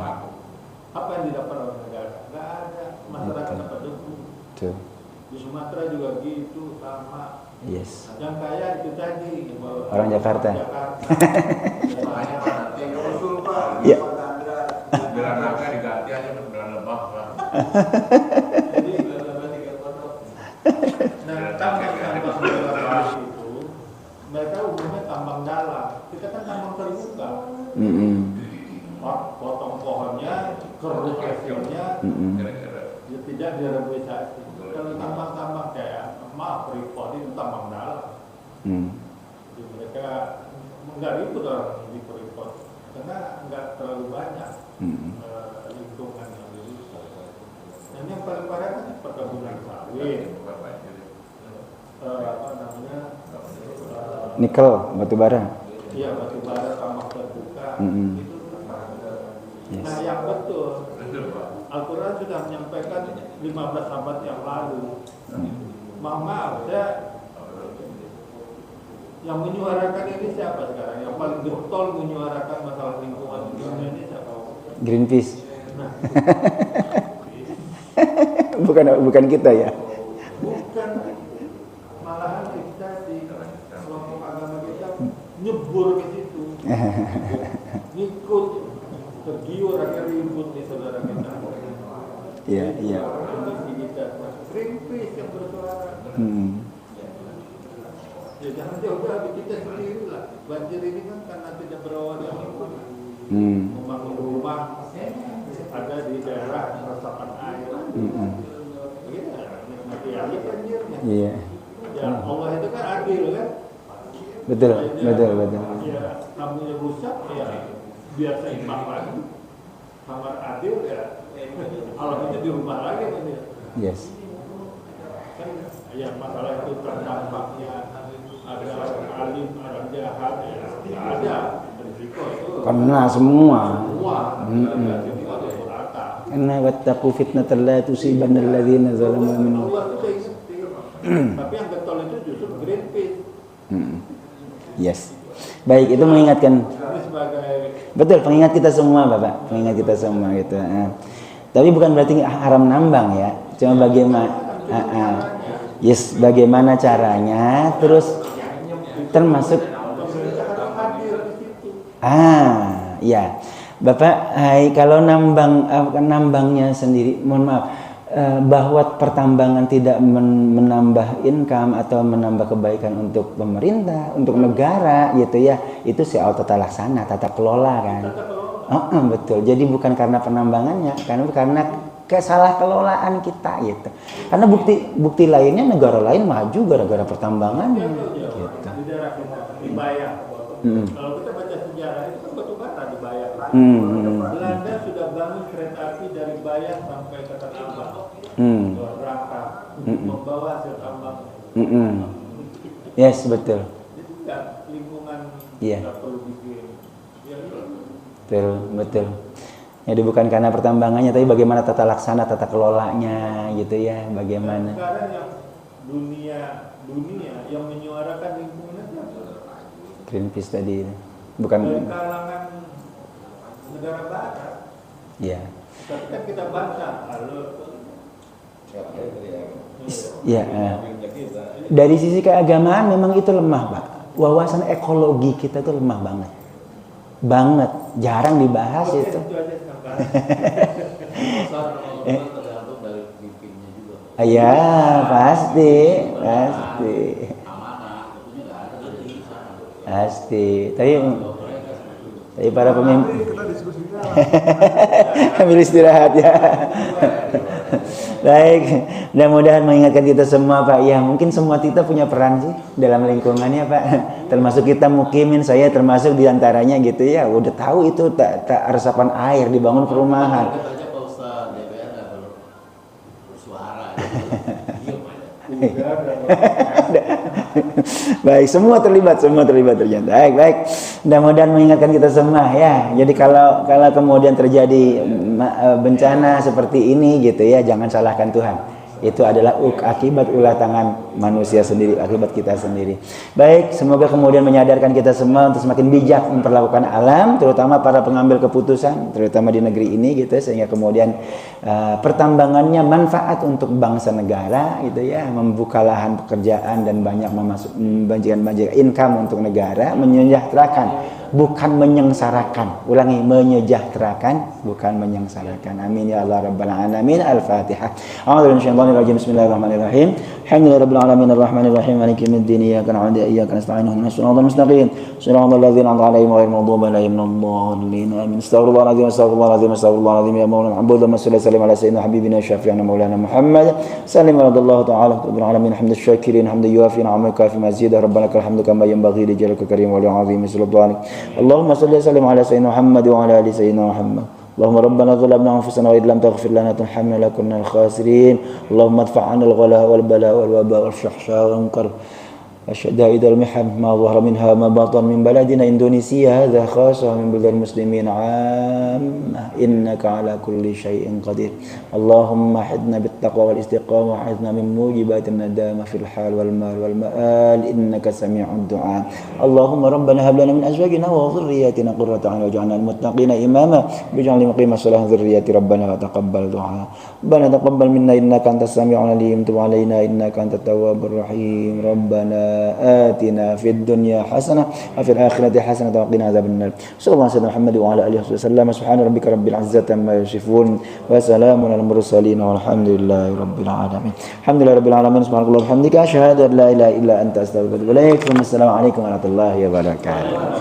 Apa yang didapat oleh negara? Nggak ada. Masyarakat dapat debu. Di Sumatera juga gitu, sama. Yes. Yang kaya itu tadi orang Jakarta. Iya. Belanda diganti aja untuk Belanda bangsa. Jadi Belanda 3 foto. Nah, tambang itu mereka umumnya tambang dalam. Kita kan tambang terbuka. Potong pohonnya, keruk hasilnya, ya tidak direboisasi. Kalau tambang-tambang kayak Freeport itu tambang dalam. Jadi mereka nggak ribut orang di Freeport karena nggak terlalu banyak lingkungan yang dirusak. Dan yang paling parah kan perkebunan sawit, apa namanya, nikel, batu bara. iya batu bara, tambang terbuka. Itu. Yes. Nah yang betul, Al-Quran sudah menyampaikan 15 abad yang lalu. Maaf, yang menyuarakan ini siapa sekarang? Yang paling getol menyuarakan masalah lingkungan dunia ini siapa? Greenpeace. Nah, bukan kita ya. bukan, malahan kita di kelompok agama kita nyebur ke situ, ngikut, tergiur akhirnya ribut nih saudara kita. Iya. Kondisi kita, Greenpeace yang bersuara. Ya jangan jauh-jauh habis kita sendiri lah. Banjir ini kan karena tidak berawal dari lingkungan. Membangun rumah ada di daerah resapan air. Iya, nikmati aja banjirnya. Iya. Ya Allah itu kan adil kan. Betul. Ya kamunya rusak ya biar seimbang lagi. Kamar adil ya Allah itu di rumah lagi kan ya. Yes. Kan ya masalah itu terdampaknya ada orang alim, orang jahat ya tidak ada risiko itu. Karena semua. Jadi kalau rata. Karena wattaqu fitnatan la tusibanna alladziina zalamu minhum. Allah itu sudah ingetin. Tapi yang getol itu justru Greenpeace. Yes. Baik, itu mengingatkan. Ini sebagai Betul, pengingat kita semua, Bapak. Pengingat kita semua gitu. Tapi bukan berarti haram nambang ya. Cuma bagaimana yes, bagaimana caranya, terus termasuk ya. Bapak, kalau nambangnya sendiri, mohon maaf, bahwa pertambangan tidak menambah income atau menambah kebaikan untuk pemerintah, untuk negara gitu ya, itu soal tata laksana, tata kelola kan. Betul. Jadi bukan karena penambangannya, karena kesalah kelolaan kita gitu. Karena bukti lainnya negara lain maju gara-gara pertambangannya. Gitu. di daerah kita dibayar. Kalau kita baca sejarah bencana itu kan batu bara di Bayah. Hmm. Belanda sudah bangun kereta api dari Bayah sampai ke Tanah Abang. Rangka untuk membawa hasil tambang. Yes, betul. Jadi enggak lingkungan Iya. nggak perlu bikin. Ya, Betul, betul. Jadi bukan karena pertambangannya, tapi bagaimana tata laksana, tata kelolanya, gitu ya, Dan bagaimana. sekarang yang dunia yang menyuarakan lingkungan itu Greenpeace tadi, bukan. dari kalangan negara barat. Ya, Tapi kan kita bantah, lalu ya. Dari sisi keagamaan memang itu lemah, Pak. Wawasan ekologi kita tuh lemah banget, banget. Jarang dibahas oke, itu. itu aja sampai. Tergantung dari pimpinnya juga. Ya, pasti. Amanah itu juga ada dari sana. Pasti. Tapi para pemimpin Kita diskusinya ambil istirahat ya. Baik, mudah-mudahan mengingatkan kita semua, Pak. Ya, mungkin semua kita punya peran sih dalam lingkungannya, Pak. Termasuk kita mukimin, saya termasuk diantaranya gitu ya. Udah tahu itu tak resapan air dibangun perumahan. Katanya Pak Ustaz DPR nggak bersuara. Baik, semua terlibat ternyata. Baik. Mudah-mudahan mengingatkan kita semua ya. Jadi kalau kemudian terjadi bencana seperti ini gitu ya, jangan salahkan Tuhan. Itu adalah akibat ulah tangan manusia sendiri, akibat kita sendiri. Baik, semoga kemudian menyadarkan kita semua untuk semakin bijak memperlakukan alam, terutama para pengambil keputusan, terutama di negeri ini gitu, sehingga kemudian pertambangannya manfaat untuk bangsa negara gitu ya, membuka lahan pekerjaan dan banyak membagikan income untuk negara, menyejahterakan, bukan menyengsarakan. Ulangi, menyejahterakan, bukan menyengsarakan. Amin ya Allah rabbal alamin. Al-Fatihah. A'udzubillahi Bismillahirrahmanirrahim. Alhamdulillahirabbil alamin arrahmanir rahim maliki yaumiddin iyyaka na'budu wa iyyaka nasta'in ihdinas siratal mustaqim siratal ladzina an'amta 'alaihim ghairil maghdubi alaihim waladdallin. Amin. Astaghfirullahaladzim ya maulana Allahumma shalli ala sayyidina habibina syafi'ina maulana Muhammad sallim radallahu ta'ala rabbil alamin hamdash syakirin hamdan yuafi ni'amaka fi mazidah rabbana lakal hamdu kama yanbaghi li jalalika karim wa li 'azimi sultanik. Allahumma shalli ala sayyidina Muhammad wa ala ali sayyidina Muhammad. اللهم ربنا ظلمنا انفسنا وان لم تغفر لنا وترحمنا لنكونن من الخاسرين. اللهم ادفع عنا الغلاء والبلاء والوباء والفحشاء والمنكر الشدائد المحن ما ظهر منها ما بطن من بلدنا إندونيسيا هذا خاصة من بلاد المسلمين عامة إنك على كل شيء قدير. اللهم حدنا بالتقوى والاستقامة وحدنا من موجبات الندامة في الحال والمال والمآل إنك سميع الدعاء. اللهم ربنا هب لنا من أزواجنا وذرياتنا قرة أعين واجعلنا للمتقين إماما واجعلنا مقيم الصلاة ذريتي ربنا وتقبل دعاء. ربنا تقبل منا إنك أنت السميع العليم تب علينا إنك أنت التواب الرحيم. ربنا آتنا في الدنيا حسنة وفي الآخرة حسنة وقنا عذاب النار. صلى الله عليه محمد وعلى آله وسلم. سبحان ربك رب العزة عما يصفون وسلام على المرسلين والحمد لله رب العالمين. الحمد لله رب العالمين. سبحانك اللهم وبحمدك أشهد أن لا إله إلا أنت أستغفرك وأتوب إليك. السلام عليكم ورحمة الله وبركاته.